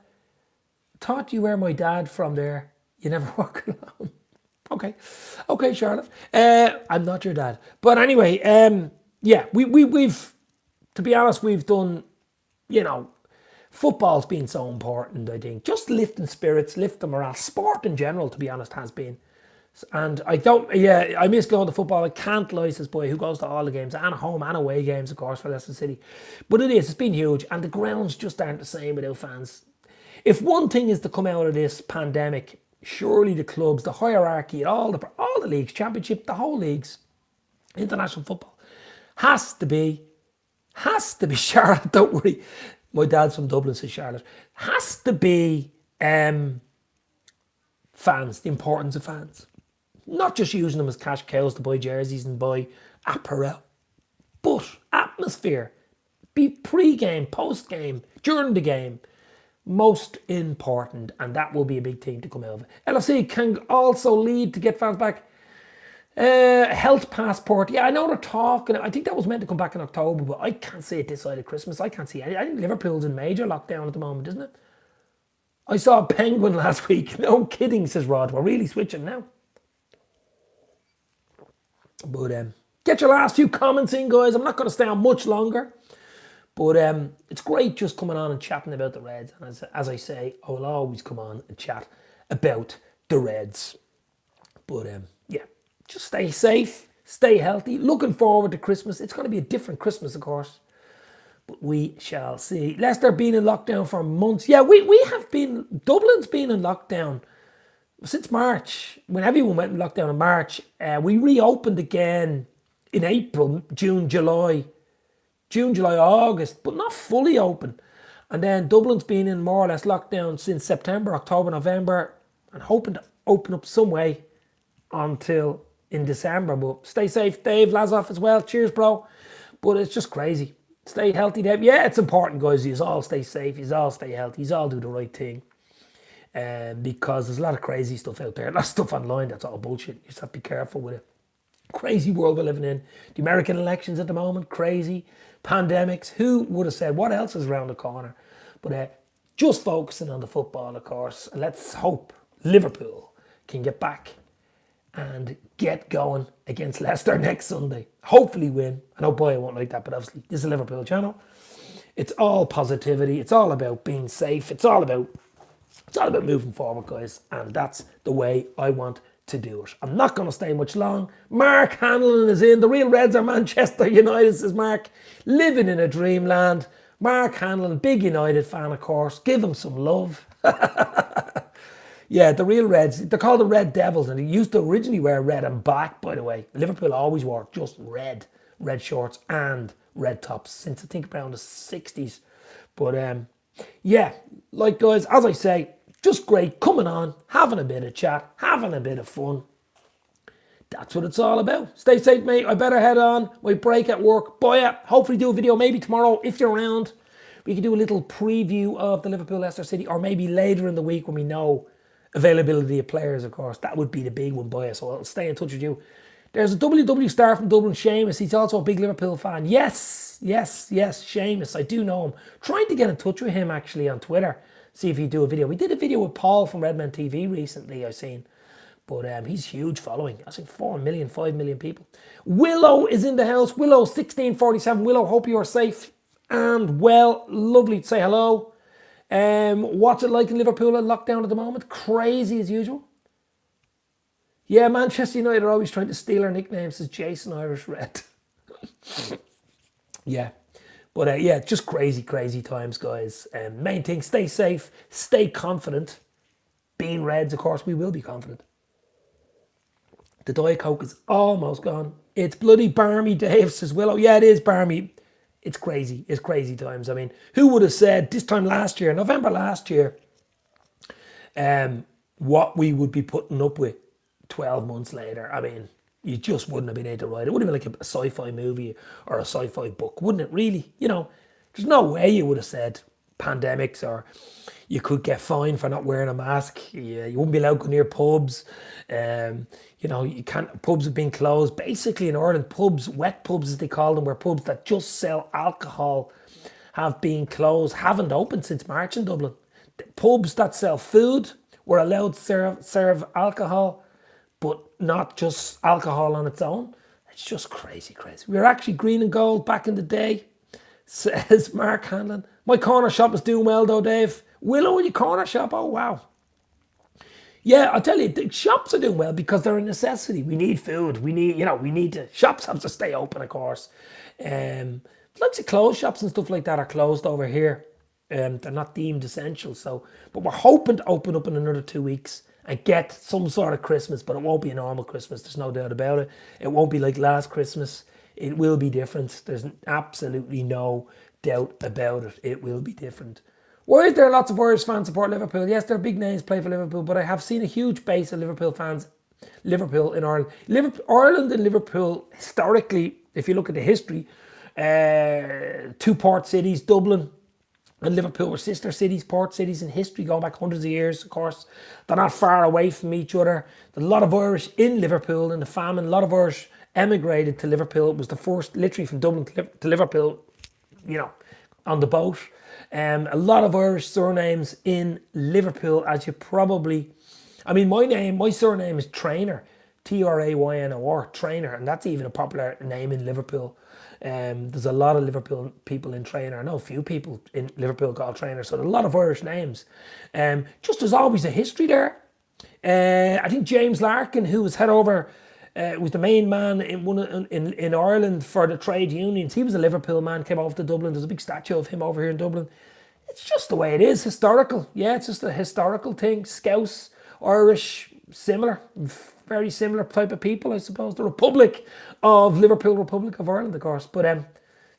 Thought you were my dad from there. You never walk alone. Okay, Charlotte. I'm not your dad. But anyway, yeah, we've, to be honest, we've done, football's been so important, I think. Just lifting spirits, lifting morale. Sport in general, to be honest, has been. And I miss going to football. I can't lie to this boy who goes to all the games, and home and away games, of course, for Leicester City. But it's been huge, and the grounds just aren't the same without fans. If one thing is to come out of this pandemic, surely the clubs, the hierarchy, all the leagues, Championship, the whole leagues, international football, has to be Charlotte, don't worry. My dad's from Dublin, says Charlotte. Has to be fans, the importance of fans. Not just using them as cash cows to buy jerseys and buy apparel, but atmosphere. Be pre-game, post-game, during the game. Most important, and that will be a big thing to come out of it. LFC can also lead to get fans back. Health passport. Yeah, I know they're talking. I think that was meant to come back in October, but I can't see it this side of Christmas. I can't see it. I think Liverpool's in major lockdown at the moment, isn't it? I saw a penguin last week. No kidding, says Rod. We're really switching now. But get your last few comments in, guys. I'm not going to stay on much longer. But it's great just coming on and chatting about the Reds. And as I say, I will always come on and chat about the Reds. But yeah, just stay safe, stay healthy. Looking forward to Christmas. It's going to be a different Christmas, of course. But we shall see. Leicester been in lockdown for months. Yeah, we have been. Dublin's been in lockdown since March. When everyone went in lockdown in March, we reopened again in April, June, July, August, but not fully open. And then Dublin's been in more or less lockdown since September, October, November, and hoping to open up some way until in December. But stay safe, Dave Lazoff as well. Cheers, bro. But it's just crazy. Stay healthy, Dave. Yeah, it's important, guys. You all stay safe. You all stay healthy. You all do the right thing. Because there's a lot of crazy stuff out there. A lot of stuff online that's all bullshit. You just have to be careful with it. Crazy world we're living in. The American elections at the moment, crazy. Pandemics. Who would have said what else is around the corner? But just focusing on the football, of course. And let's hope Liverpool can get back and get going against Leicester next Sunday. Hopefully win. I know boy I won't like that, but obviously this is a Liverpool channel. It's all positivity. It's all about being safe. It's all about moving forward, guys. And that's the way I want to do it. I'm not going to stay much long. Mark Hanlon is in. The real Reds are Manchester United, says Mark. Living in a dreamland. Mark Hanlon, big United fan, of course. Give him some love. Yeah, the real Reds. They're called the Red Devils, and they used to originally wear red and black, by the way. Liverpool always wore just red shorts and red tops since I think around the 60s. But yeah, like guys, as I say, just great coming on, having a bit of chat, having a bit of fun. That's what it's all about. Stay safe, mate. I better head on. My break at work. Bye. Yeah. Hopefully do a video maybe tomorrow if you're around. We can do a little preview of the Liverpool Leicester City, or maybe later in the week when we know availability of players, of course. That would be the big one, boy. So I'll stay in touch with you. There's a WW star from Dublin, Seamus. He's also a big Liverpool fan. Yes, Seamus. I do know him. Trying to get in touch with him actually on Twitter. See if he'd do a video. We did a video with Paul from Redman TV recently, I've seen. But he's huge following. I think 4 million, 5 million people. Willow is in the house. Willow 1647. Willow, hope you're safe and well. Lovely to say hello. What's it like in Liverpool in lockdown at the moment? Crazy as usual. Yeah, Manchester United are always trying to steal our nicknames, says Jason Irish Red. Yeah. But yeah, just crazy times, guys. Main thing, stay safe, stay confident. Being Reds, of course, we will be confident. The Diet Coke is almost gone. It's bloody barmy, Dave, says Willow. Yeah, it is barmy. It's crazy. It's crazy times. I mean, who would have said this time last year, November last year, what we would be putting up with 12 months later? I mean, you just wouldn't have been able to write it. It would have been like a sci-fi movie or a sci-fi book, wouldn't it? Really, you know, there's no way you would have said pandemics, or you could get fined for not wearing a mask. You wouldn't be allowed to go near pubs. You know, you can't. Pubs have been closed. Basically, in Ireland, pubs, wet pubs as they call them, where pubs that just sell alcohol have been closed. Haven't opened since March in Dublin. The pubs that sell food were allowed to serve alcohol, but not just alcohol on its own. It's just crazy. We were actually green and gold back in the day, says Mark Hanlon. My corner shop is doing well though, Dave. Willow in your corner shop? Oh, wow. Yeah, I'll tell you, the shops are doing well because they're a necessity. We need food. We need to, shops have to stay open, of course. Lots of clothes shops and stuff like that are closed over here. They're not deemed essential. But we're hoping to open up in another 2 weeks and get some sort of Christmas, but it won't be a normal Christmas. There's no doubt about it. It won't be like last Christmas. It will be different. There's absolutely no doubt about it. It will be different. Why is there lots of Irish fans support Liverpool? Yes, there are big names play for Liverpool, but I have seen a huge base of Liverpool fans. Liverpool in Ireland. Ireland and Liverpool, historically, if you look at the history, two port cities, Dublin and Liverpool were sister cities, port cities in history, going back hundreds of years, of course. They're not far away from each other. There's a lot of Irish in Liverpool in the famine. A lot of Irish emigrated to Liverpool. It was the first, literally from Dublin to Liverpool, you know, on the boat. A lot of Irish surnames in Liverpool, as you probably... I mean, my surname is Traynor, Traynor, Traynor, and that's even a popular name in Liverpool. There's a lot of Liverpool people in trainer. I know a few people in Liverpool called trainer, so there's a lot of Irish names. Just there's always a history there. I think James Larkin, who was head over, was the main man in Ireland for the trade unions. He was a Liverpool man, came over to Dublin. There's a big statue of him over here in Dublin. It's just the way it is, historical. Yeah, it's just a historical thing. Scouse, Irish, similar, very similar type of people, I suppose. The Republic of Liverpool, Republic of Ireland, of course. But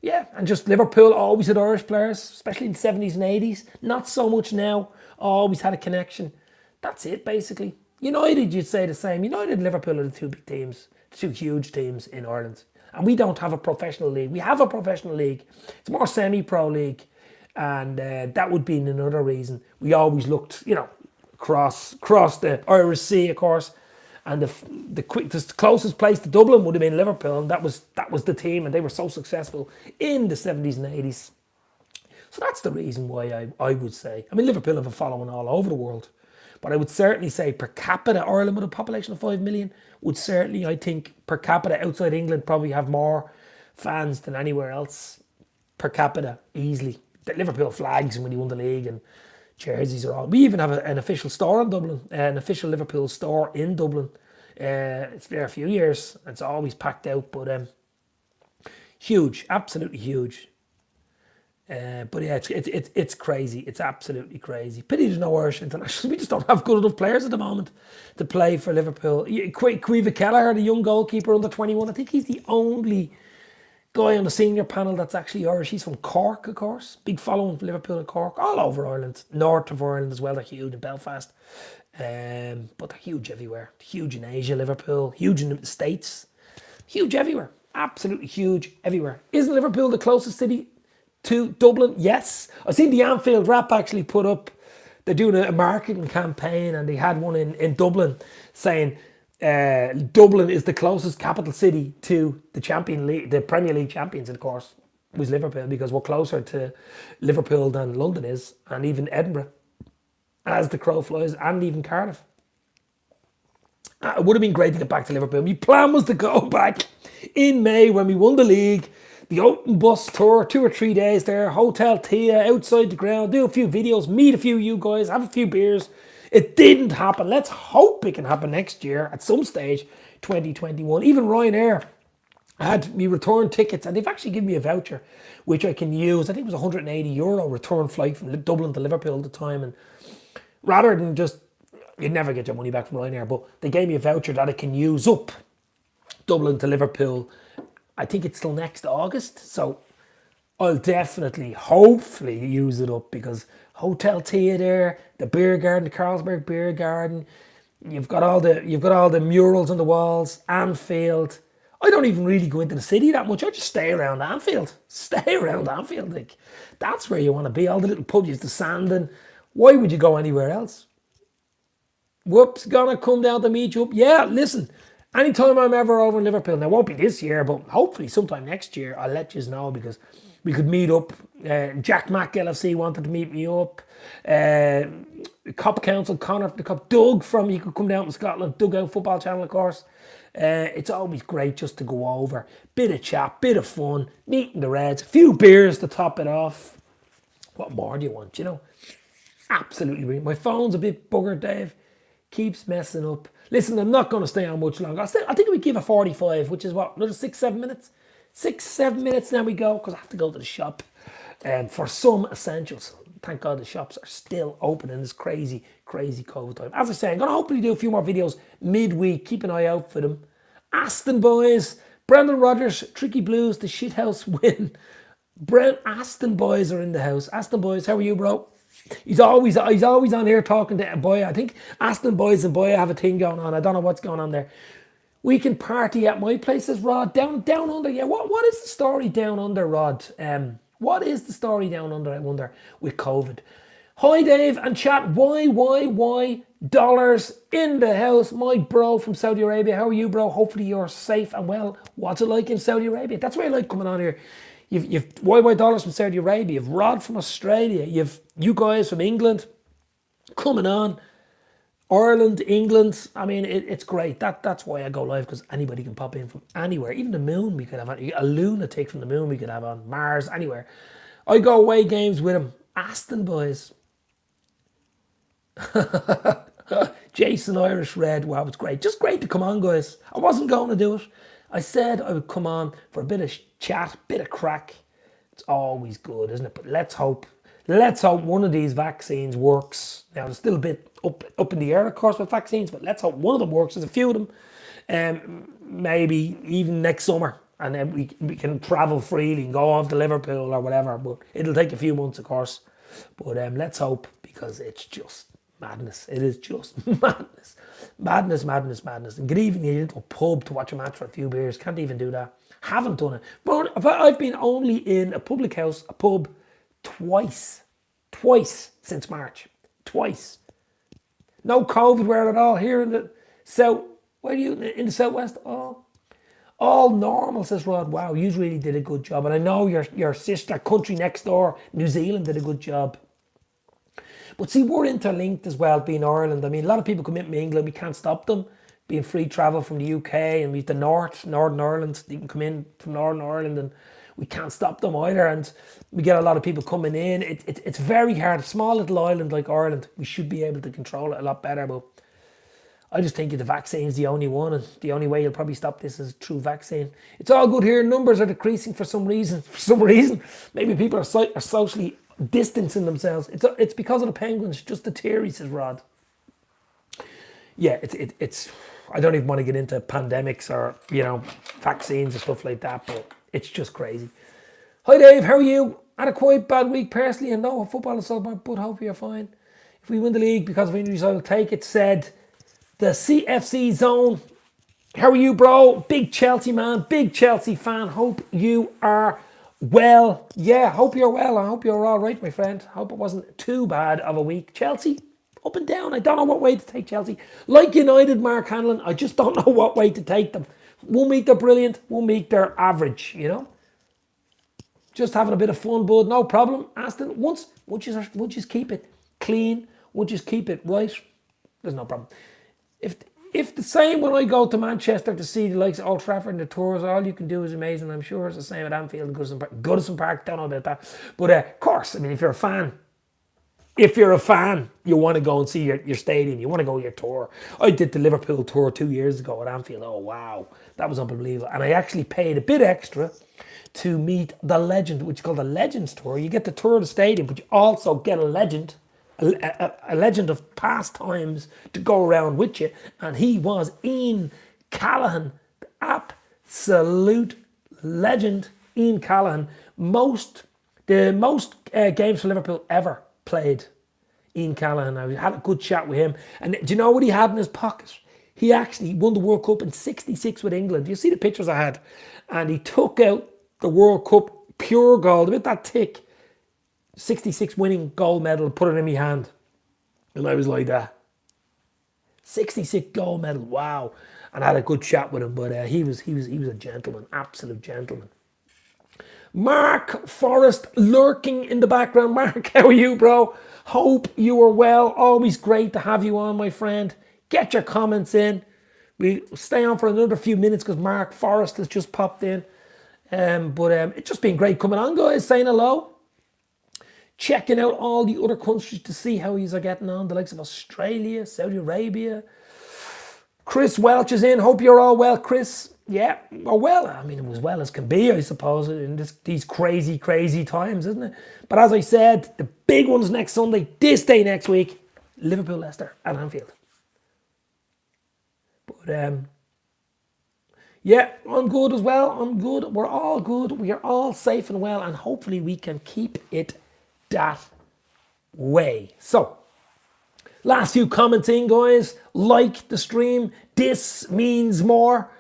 yeah, and just Liverpool always had Irish players, especially in the 70s and 80s. Not so much now. Always had a connection. That's it, basically. United, you'd say the same. United and Liverpool are the two big teams, the two huge teams in Ireland. And we don't have a professional league. We have a professional league. It's more semi-pro league. And that would be another reason. We always looked, across the Irish Sea, of course. And the closest place to Dublin would have been Liverpool. And that was the team. And they were so successful in the 70s and 80s. So that's the reason why I would say. I mean, Liverpool have a following all over the world. But I would certainly say per capita, Ireland with a population of 5 million would certainly, I think, per capita outside England probably have more fans than anywhere else per capita, easily. The Liverpool flags when he won the league and jerseys are all. We even have an official store in Dublin, an official Liverpool store in Dublin. It's there a few years. It's always packed out, but huge, absolutely huge. But yeah, it's crazy. It's absolutely crazy. Pity there's no Irish internationals. We just don't have good enough players at the moment to play for Liverpool. Caoimhe Kelleher, the young goalkeeper under 21, I think he's the only guy on the senior panel that's actually Irish. He's from Cork, of course. Big following for Liverpool and Cork. All over Ireland. North of Ireland as well. They're huge in Belfast. But they're huge everywhere. Huge in Asia, Liverpool. Huge in the States. Huge everywhere. Absolutely huge everywhere. Isn't Liverpool the closest city to Dublin? Yes. I've seen the Anfield Wrap actually put up, they're doing a marketing campaign and they had one in Dublin saying Dublin is the closest capital city to the Premier League champions, of course, was Liverpool, because we're closer to Liverpool than London is, and even Edinburgh, as the crow flies, and even Cardiff. It would have been great to get back to Liverpool. My plan was to go back in May when we won the league. The open bus tour, 2 or 3 days there, Hotel Tia, outside the ground, do a few videos, meet a few of you guys, have a few beers. It didn't happen. Let's hope it can happen next year at some stage, 2021. Even Ryanair had me return tickets and they've actually given me a voucher which I can use. I think it was €180 return flight from Dublin to Liverpool at the time. And rather than just, you'd never get your money back from Ryanair, but they gave me a voucher that I can use up Dublin to Liverpool. I think it's till next August, so I'll definitely, hopefully, use it up, because Hotel Tia there, the beer garden, the Carlsberg beer garden, you've got all the murals on the walls, Anfield. I don't even really go into the city that much. I just stay around Anfield. Like, that's where you want to be. All the little pubs, you've the Sandon. Why would you go anywhere else? Whoops, gonna come down to meet you up. Yeah, listen. Anytime I'm ever over in Liverpool, now it won't be this year, but hopefully sometime next year, I'll let you know, because we could meet up. Jack Mack LFC wanted to meet me up. Cop Council, Connor from the Cop, Doug from, you could come down from Scotland, Doug out Football Channel, of course. It's always great just to go over. Bit of chat, bit of fun, meeting the Reds, a few beers to top it off. What more do you want, Absolutely brilliant. My phone's a bit buggered, Dave. Keeps messing up. Listen, I'm not going to stay on much longer. I think we give a 45, which is what, another 6-7 minutes? 6-7 minutes, now we go, because I have to go to the shop for some essentials. Thank God the shops are still open in this crazy, crazy COVID time. As I say, I'm going to hopefully do a few more videos midweek. Keep an eye out for them. Aston boys, Brendan Rodgers, Tricky Blues, the shithouse win. Aston boys are in the house. Aston boys, how are you, bro? He's always on here talking to Boy. I think Aston boys and Boy have a thing going on. I don't know what's going on there. We can party at my place, says Rod. Down under. Yeah, what is the story down under, Rod? What is the story down under, I wonder, with COVID? Hi, Dave and chat. Why? Dollars in the house. My bro from Saudi Arabia. How are you, bro? Hopefully you're safe and well. What's it like in Saudi Arabia? That's why I like coming on here. You've YY Dollars from Saudi Arabia, you've Rod from Australia, you've you guys from England coming on. Ireland, England, I mean, it's great. That's why I go live, because anybody can pop in from anywhere. Even the moon we could have on. A lunatic from the moon we could have on. Mars, anywhere. I go away games with him. Aston boys. Jason Irish Red. Wow, it's great. Just great to come on, guys. I wasn't going to do it. I said I would come on for a bit of chat, bit of crack. It's always good, isn't it? But let's hope one of these vaccines works. Now, there's still a bit up in the air, of course, with vaccines, but let's hope one of them works. There's a few of them. Maybe even next summer. And then we can travel freely and go off to Liverpool or whatever. But it'll take a few months, of course. But let's hope, because it's just madness. It is just madness. Madness, madness, madness. And good evening into a pub to watch a match for a few beers. Can't even do that. Haven't done it. But I've been only in a public house, a pub, twice since March. Twice. No COVID wear at all here in the south. Where are you in the southwest? Oh, all normal, says Rod. Wow, you really did a good job. And I know your sister country next door, New Zealand, did a good job. But see, we're interlinked as well, being Ireland. I mean, a lot of people come in from England. We can't stop them. Being free travel from the UK, and we've the Northern Ireland. They can come in from Northern Ireland, and we can't stop them either. And we get a lot of people coming in. It's very hard. A small little island like Ireland, we should be able to control it a lot better. But I just think the vaccine's the only one, and the only way you'll probably stop this is through vaccine. It's all good here. Numbers are decreasing for some reason. Maybe people are socially distancing themselves. It's because of the penguins. Just the theory, says Rod. Yeah, it's. I don't even want to get into pandemics or vaccines and stuff like that, but it's just crazy. Hi Dave, how are you? Had a quite bad week personally, and no football is all about, but hope you're fine. If we win the league because of injuries, I will take it, said the CFC Zone. How are you, bro? Big Chelsea man, big Chelsea fan. Hope you are well. Yeah, hope you're well. I hope you're all right, my friend. Hope it wasn't too bad of a week. Chelsea, up and down. I don't know what way to take Chelsea. Like United, Mark Hanlon, I just don't know what way to take them. 1 week they're brilliant, 1 week they're average, Just having a bit of fun, bud, no problem. Aston, once you keep it clean, once you keep it right, there's no problem. If the same when I go to Manchester to see the likes of Old Trafford and the tours, all you can do is amazing. I'm sure it's the same at Anfield and Goodison Park, don't know about that. But of course, I mean, if you're a fan, you want to go and see your stadium. You want to go your tour. I did the Liverpool tour 2 years ago at Anfield. Oh, wow. That was unbelievable. And I actually paid a bit extra to meet the legend, which is called the Legends Tour. You get to tour the stadium, but you also get a legend of past times to go around with you. And he was Ian Callaghan, the absolute legend. Ian Callaghan. The most games for Liverpool ever played. Ian Callaghan. I had a good chat with him. And do you know what he had in his pocket? He actually won the World Cup in '66 with England. You see the pictures I had? And he took out the World Cup pure gold, a bit that thick, 66 winning gold medal, put it in my hand. And I was like that. 66 gold medal, wow. And I had a good chat with him, but he was a gentleman, absolute gentleman. Mark Forrest lurking in the background. Mark, how are you, bro? Hope you are well. Always great to have you on, my friend. Get your comments in. We'll stay on for another few minutes because Mark Forrest has just popped in. But it's just been great coming on, guys, saying hello. Checking out all the other countries to see how he's getting on. The likes of Australia, Saudi Arabia. Chris Welch is in. Hope you're all well, Chris. Yeah, well, I mean, as well as can be, I suppose, in these crazy, crazy times, isn't it? But as I said, the big one's next Sunday, this day next week, Liverpool, Leicester at Anfield. But, yeah, I'm good as well. I'm good. We're all good. We are all safe and well, and hopefully we can keep it that way. So, last few comments in, guys. Like the stream. This means more.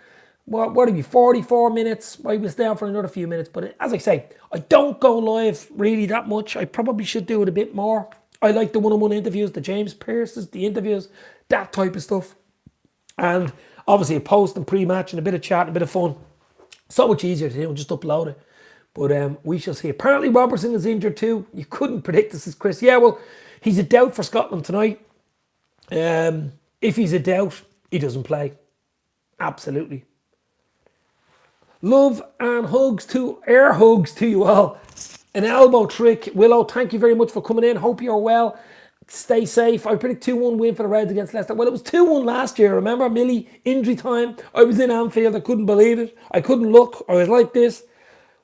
What are we, 44 minutes? I was down for another few minutes. But as I say, I don't go live really that much. I probably should do it a bit more. I like the one-on-one interviews, the James Pearce's, the interviews, that type of stuff. And obviously a post and pre-match and a bit of chat and a bit of fun. So much easier to do, just upload it. But we shall see. Apparently Robertson is injured too. You couldn't predict this, is Chris. Yeah, well, he's a doubt for Scotland tonight. If he's a doubt, he doesn't play. Absolutely. Love and air hugs to you all. An elbow trick. Willow, thank you very much for coming in. Hope you're well. Stay safe. I predict 2-1 win for the Reds against Leicester. Well, it was 2-1 last year. Remember, Millie, injury time. I was in Anfield. I couldn't believe it. I couldn't look. I was like this.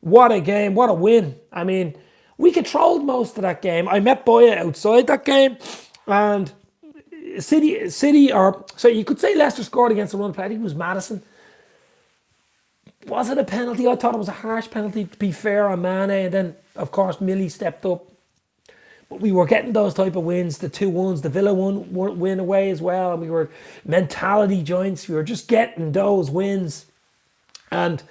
What a game. What a win. I mean, we controlled most of that game. I met Boya outside that game. And you could say Leicester scored against the run play. I think it was Madison. Was it a penalty? I thought it was a harsh penalty, to be fair, on Mane. And then, of course, Millie stepped up. But we were getting those type of wins, the 2-1s, the Villa win away as well. And we were mentality joints. We were just getting those wins. And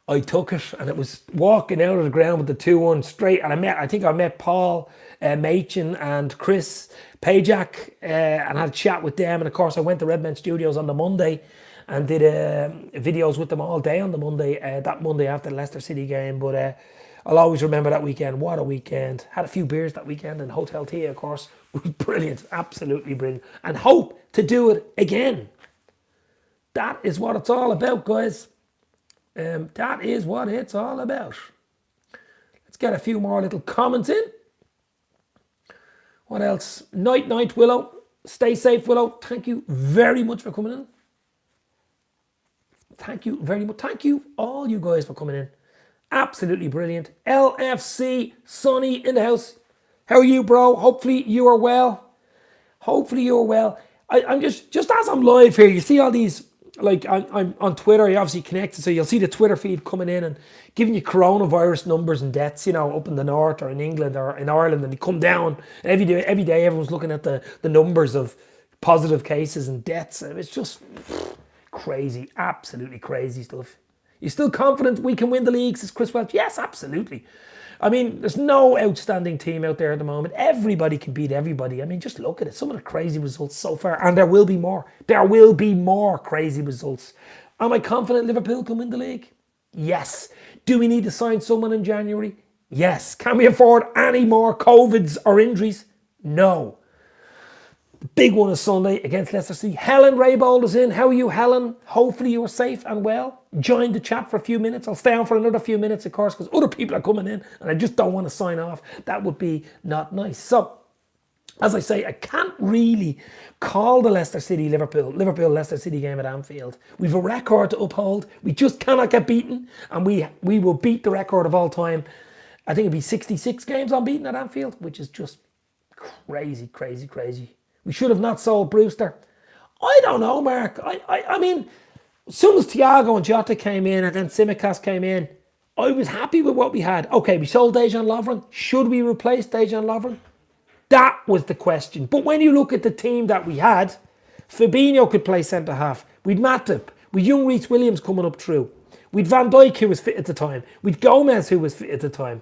I took it, and it was walking out of the ground with the 2-1 straight. And I think I met Paul Machin and Chris Pajak and had a chat with them. And of course, I went to Redmen Studios on the Monday and did videos with them all day on the Monday, that Monday after the Leicester City game. But I'll always remember that weekend. What a weekend. Had a few beers that weekend in Hotel T, of course. It was brilliant, absolutely brilliant. And hope to do it again. That is what it's all about, guys. That is what it's all about. Let's get a few more little comments in. What else? Night, Willow. Stay safe, Willow. Thank you very much for coming in. Thank you very much. Thank you, all you guys, for coming in. Absolutely brilliant. LFC Sonny in the house. How are you, bro? Hopefully you are well. Hopefully you're well. I'm just as I'm live here, you see all these, like I'm on Twitter, you're obviously connected, so you'll see the Twitter feed coming in and giving you coronavirus numbers and deaths, you know, up in the north or in England or in Ireland, and they come down. And every day everyone's looking at the numbers of positive cases and deaths. And it's just crazy, absolutely crazy stuff. You still confident we can win the league, says Chris Welch? Yes, absolutely. I mean, there's no outstanding team out there at the moment. Everybody can beat everybody. I mean, just look at it. Some of the crazy results so far, and there will be more. There will be more crazy results. Am I confident Liverpool can win the league? Yes. Do we need to sign someone in January? Yes. Can we afford any more COVIDs or injuries? No. The big one is Sunday against Leicester City. Helen Raybold is in. How are you, Helen? Hopefully you are safe and well. Join the chat for a few minutes. I'll stay on for another few minutes, of course, because other people are coming in and I just don't want to sign off. That would be not nice. So, as I say, I can't really call the Liverpool-Leicester City game at Anfield. We've a record to uphold. We just cannot get beaten, and we will beat the record of all time. I think it'd be 66 games unbeaten at Anfield, which is just crazy, crazy, crazy. We should have not sold Brewster. I don't know, Mark. I mean, as soon as Thiago and Jota came in and then Tsimikas came in, I was happy with what we had. Okay, we sold Dejan Lovren. Should we replace Dejan Lovren? That was the question. But when you look at the team that we had, Fabinho could play centre-half. We'd Matip. We'd young Reece Williams coming up through. We'd Van Dijk, who was fit at the time. We'd Gomez, who was fit at the time.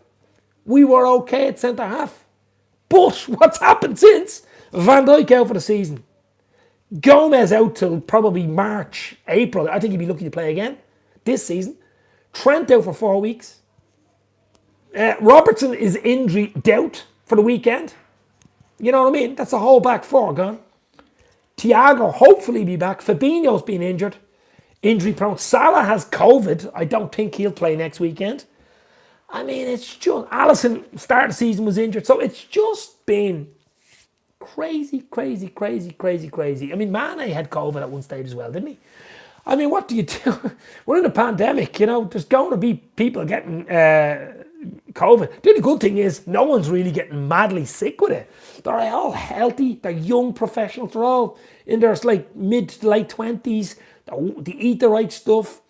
We were okay at centre-half. But what's happened since? Van Dijk out for the season. Gomez out till probably March, April. I think he'd be lucky to play again this season. Trent out for 4 weeks. Robertson is injury doubt for the weekend. You know what I mean? That's a whole back four gone. Thiago hopefully be back. Fabinho's been injured. Injury prone. Salah has COVID. I don't think he'll play next weekend. I mean, it's just... Alisson, start of the season, was injured. So it's just been crazy, crazy, crazy, crazy, crazy. I mean, Mane had COVID at one stage as well, didn't he? I mean, what do you do? We're in a pandemic, you know. There's going to be people getting COVID. The only good thing is no one's really getting madly sick with it. They're all healthy. They're young professionals. They're all in their like mid to late 20s. They eat the right stuff.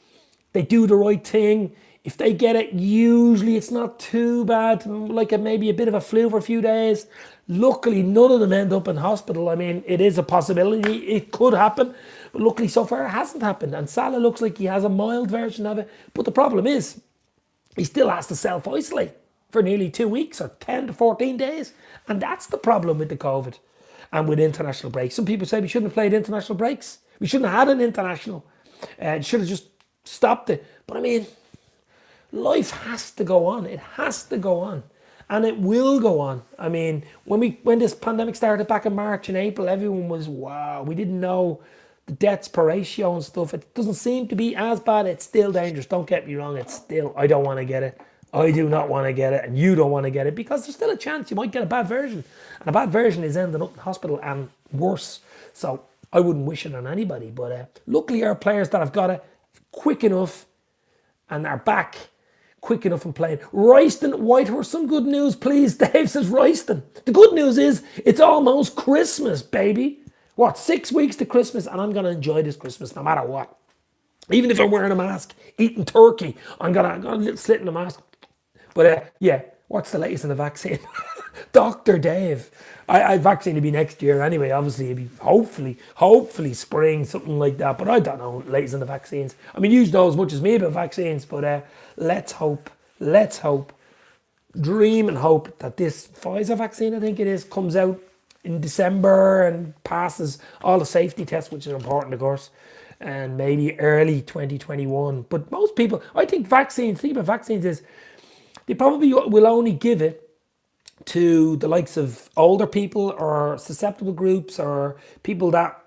They do the right thing. If they get it, usually it's not too bad, like maybe a bit of a flu for a few days. Luckily, none of them end up in hospital. I mean, it is a possibility. It could happen. But luckily, so far, it hasn't happened. And Salah looks like he has a mild version of it. But the problem is, he still has to self-isolate for nearly 2 weeks or 10 to 14 days. And that's the problem with the COVID and with international breaks. Some people say we shouldn't have played international breaks. We shouldn't have had an international. Should have just stopped it. But I mean... life has to go on. It has to go on. And it will go on. I mean, when this pandemic started back in March and April, everyone was, wow, we didn't know the deaths per ratio and stuff. It doesn't seem to be as bad. It's still dangerous. Don't get me wrong. It's still, I don't want to get it. I do not want to get it, and you don't want to get it, because there's still a chance you might get a bad version. And a bad version is ending up in hospital and worse. So I wouldn't wish it on anybody. But luckily our players that have got it quick enough and are back quick enough and playing. Royston, Whitehorse, some good news, please. Dave says Royston. The good news is it's almost Christmas, baby. What, 6 weeks to Christmas, and I'm going to enjoy this Christmas no matter what. Even if I'm wearing a mask, eating turkey, I'm got a little slit in the mask. But yeah, what's the latest in the vaccine? Dr. Dave. I vaccine will be next year anyway. Obviously, it'll be hopefully spring, something like that. But I don't know, latest in the vaccines. I mean, you know as much as me about vaccines, but let's hope, dream and hope that this Pfizer vaccine, I think it is, comes out in December and passes all the safety tests, which is important, of course, and maybe early 2021. But most people, I think think about vaccines is, they probably will only give it to the likes of older people or susceptible groups or people that,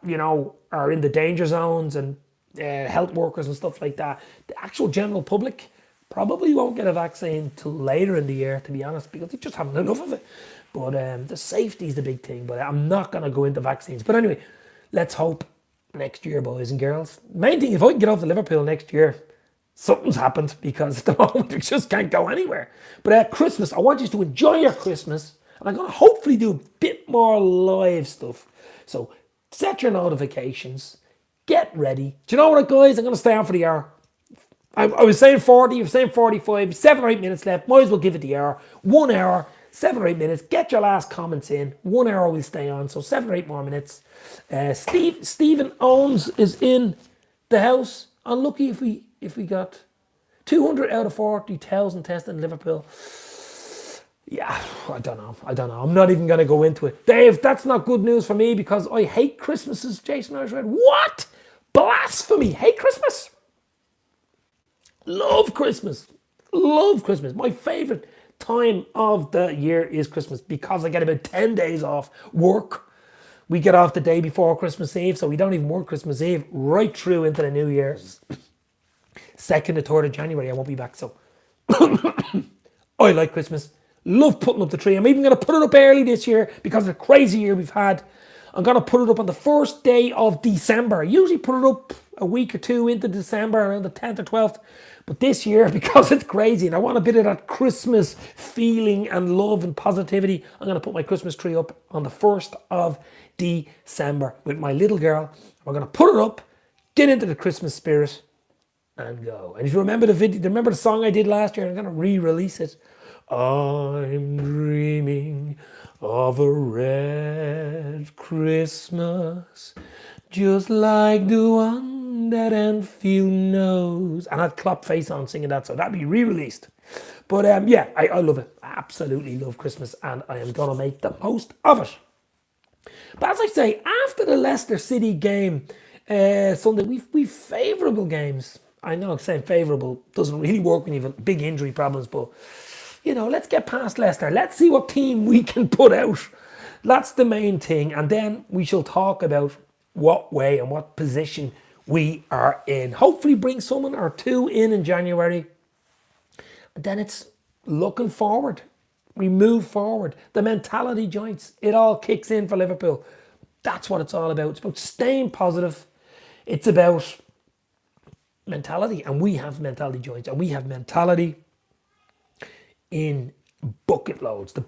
are in the danger zones and health workers and stuff like that. The actual general public probably won't get a vaccine till later in the year, to be honest, because they just haven't enough of it. But the safety is the big thing. But I'm not going to go into vaccines. But anyway, let's hope next year, boys and girls. Main thing, if I can get off to Liverpool next year, something's happened, because at the moment we just can't go anywhere. But at Christmas, I want you to enjoy your Christmas, and I'm going to hopefully do a bit more live stuff. So set your notifications, get ready. Do you know what, guys? I'm going to stay on for the hour. I was saying 40, you were saying 45, 7 or 8 minutes left. Might as well give it the hour. 1 hour, 7 or 8 minutes. Get your last comments in. 1 hour we'll stay on, so 7 or 8 more minutes. Stephen Owens is in the house. Unlucky if we got 200 out of 40,000 tested in Liverpool. Yeah, I don't know. I'm not even going to go into it. Dave, that's not good news for me, because I hate Christmases. Jason Irish Red. What? Blasphemy. Hate Christmas. Love Christmas. My favourite time of the year is Christmas, because I get about 10 days off work. We get off the day before Christmas Eve, so we don't even work Christmas Eve right through into the New Year's. 2nd to 3rd of January, I won't be back, so I like Christmas. Love putting up the tree. I'm even going to put it up early this year because of the crazy year we've had. I'm going to put it up on the first day of December. I usually put it up a week or two into December, around the 10th or 12th. But this year, because it's crazy and I want a bit of that Christmas feeling and love and positivity, I'm going to put my Christmas tree up on the 1st of December with my little girl. We're going to put it up, get into the Christmas spirit, and go. And if you remember the video, remember the song I did last year? I'm going to re-release it. I'm dreaming of a red Christmas, just like the one that Enfield knows. And I had Clop Face on singing that, so that'd be re-released. But yeah, I love it. I absolutely love Christmas, and I am going to make the most of it. But as I say, after the Leicester City game Sunday, we've favourable games. I know saying favourable doesn't really work when you have big injury problems, but let's get past Leicester. Let's see what team we can put out. That's the main thing. And then we shall talk about what way and what position we are in. Hopefully bring someone or two in January. And then it's looking forward. We move forward. The mentality joints, it all kicks in for Liverpool. That's what it's all about. It's about staying positive. It's about mentality. And we have mentality joints. And we have mentality in bucket loads. The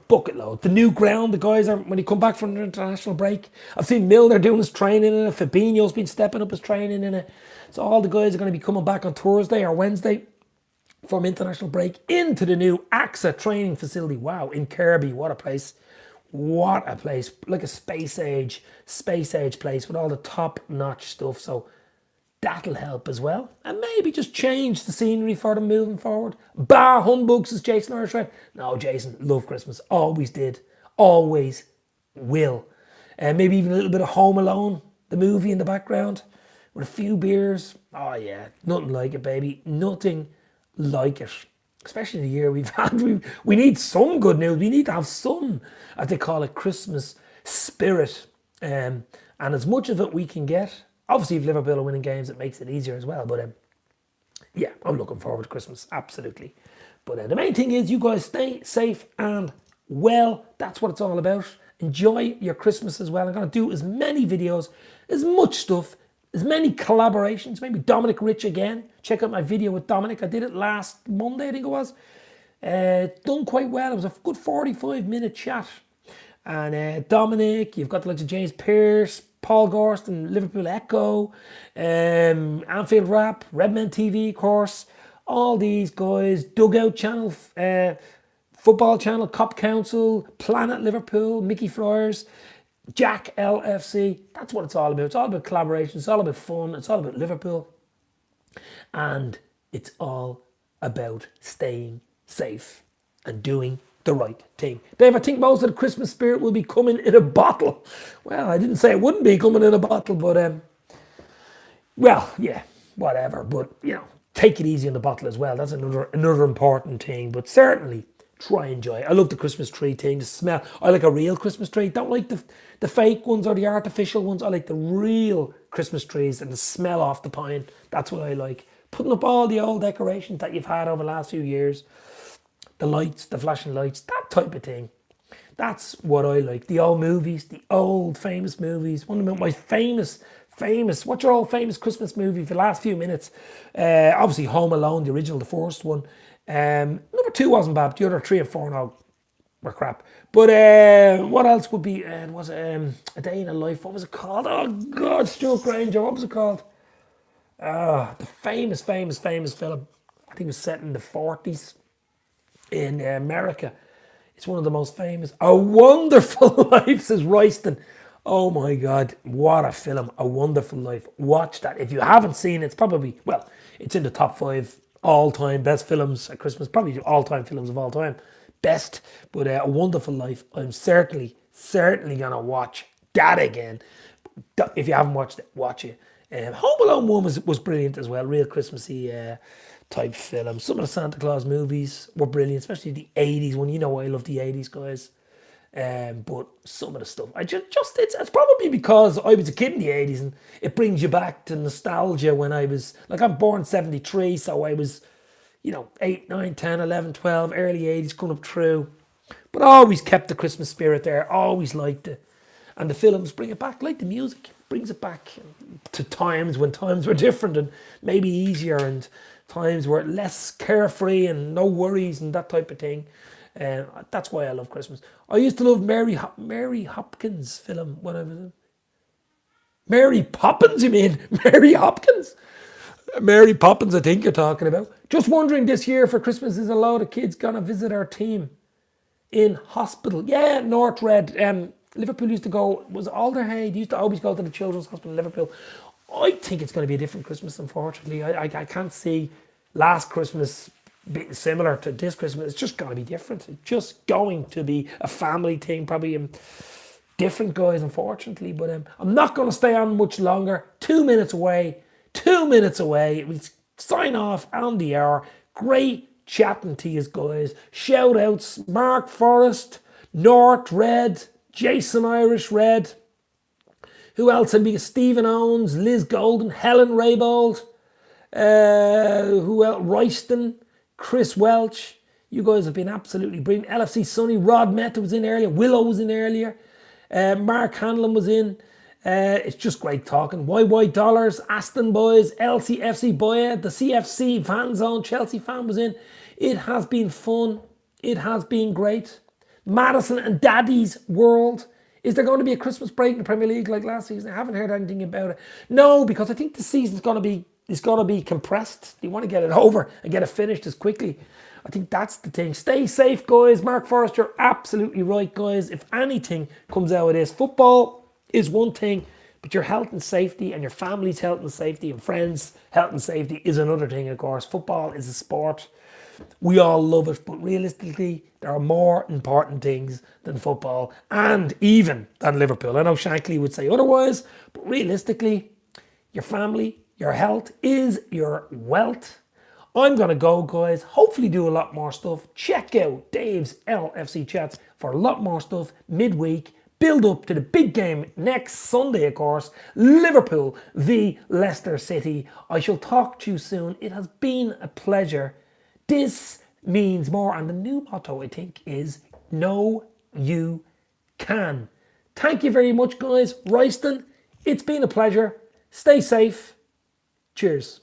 new ground, the guys are, when they come back from the international break, I've seen Milner doing his training in it, Fabinho's been stepping up his training in it. So all the guys are going to be coming back on Thursday or Wednesday from international break into the new AXA training facility. Wow, in Kirby, what a place. Like a space age place with all the top-notch stuff. So that'll help as well. And maybe just change the scenery for them moving forward. Bar humbug, says Jason Irish Red. No, Jason, love Christmas. Always did. Always will. And maybe even a little bit of Home Alone, the movie in the background, with a few beers. Oh yeah, nothing like it, baby. Nothing like it. especially the year we've had. We need some good news. We need to have some, as they call it, Christmas spirit. And as much of it we can get. Obviously, if Liverpool are winning games, it makes it easier as well. But yeah, I'm looking forward to Christmas, absolutely. But the main thing is you guys stay safe and well. That's what it's all about. Enjoy your Christmas as well. I'm going to do as many videos, as much stuff, as many collaborations. Maybe Dominic Rich again. Check out my video with Dominic. I did it last Monday, I think it was. Done quite well. It was a good 45-minute chat. And Dominic, you've got the likes of James Pearce, Paul Gorston, Liverpool Echo, Anfield Rap, Redmen TV, of course. All these guys, Dugout Channel, Football Channel, Cop Council, Planet Liverpool, Mickey Flyers, Jack LFC. That's what it's all about. It's all about collaboration. It's all about fun. It's all about Liverpool. And it's all about staying safe and doing the right thing. Dave, I think most of the Christmas spirit will be coming in a bottle. Well, I didn't say it wouldn't be coming in a bottle, but well, yeah, whatever. But take it easy on the bottle as well. That's another important thing. But certainly try and enjoy it. I love the Christmas tree thing, the smell. I like a real Christmas tree. Don't like the fake ones or the artificial ones. I like the real Christmas trees and the smell off the pine. That's what I like. Putting up all the old decorations that you've had over the last few years. The lights, the flashing lights, that type of thing. That's what I like. The old movies, the old famous movies. One of my famous, what's your old famous Christmas movie for the last few minutes? Obviously Home Alone, the original, the first one. Number 2 wasn't bad, but the other 3 and 4 now were crap. But what else would be, was it A Day in a Life? What was it called? Oh God, Stuart Granger, what was it called? The famous film. I think it was set in the 40s. In America. It's one of the most famous. A Wonderful Life, says Royston. Oh my God, what a film. A Wonderful Life. Watch that. If you haven't seen it, it's probably, well, it's in the top 5 all-time best films at Christmas. Probably all-time films of all time. Best. But A Wonderful Life, I'm certainly going to watch that again. If you haven't watched it, watch it. Home Alone 1 was brilliant as well. Real Christmassy type film. Some of the Santa Claus movies were brilliant, especially the 80s one. You know I love the 80s, guys. But some of the stuff, it's probably because I was a kid in the 80s and it brings you back to nostalgia when I was, like, I'm born 73, so I was, 8, 9, 10, 11, 12, early 80s coming up through. But I always kept the Christmas spirit there, always liked it. And the films bring it back, like the music, brings it back to times when times were different and maybe easier, and times were less carefree and no worries and that type of thing. That's why I love Christmas. I used to love Mary Hopkins film when I was in. Mary Poppins, you mean? Mary Hopkins? Mary Poppins, I think you're talking about. Just wondering, this year for Christmas, is a load of kids going to visit our team in hospital? Yeah, North Red. Liverpool used to go, was Alderhay, they used to always go to the Children's Hospital in Liverpool. I think it's going to be a different Christmas, unfortunately. I can't see last Christmas being similar to this Christmas. It's just going to be different. It's just going to be a family thing, probably different, guys, unfortunately. But I'm not going to stay on much longer. 2 minutes away. 2 minutes away. We'll sign off on the hour. Great chatting to you guys. Shout outs, Mark Forrest, North Red, Jason Irish Red. Who else? I'd be Stephen Owens, Liz Golden, Helen Raybold. Who else? Royston, Chris Welch. You guys have been absolutely brilliant. LFC Sonny, Rod Meta was in earlier. Willow was in earlier. Mark Hanlon was in. It's just great talking. YY Dollars, Aston Boys, LCFC Boya, the CFC Fan Zone, Chelsea fan was in. It has been fun. It has been great. Madison and Daddy's World. Is there going to be a Christmas break in the Premier League like last season? I haven't heard anything about it. No, because I think the season's going to be compressed. You want to get it over and get it finished as quickly. I think that's the thing. Stay safe, guys. Mark Forrest, you're absolutely right, guys. If anything comes out of this, football is one thing, but your health and safety and your family's health and safety and friends' health and safety is another thing, of course. Football is a sport. We all love it, but realistically, there are more important things than football and even than Liverpool. I know Shankly would say otherwise, but realistically, your family, your health is your wealth. I'm going to go, guys. Hopefully do a lot more stuff. Check out Dave's LFC Chats for a lot more stuff midweek. Build up to the big game next Sunday, of course. Liverpool v Leicester City. I shall talk to you soon. It has been a pleasure. This means more. And the new motto, I think, is know you can. Thank you very much, guys. Royston, it's been a pleasure. Stay safe. Cheers.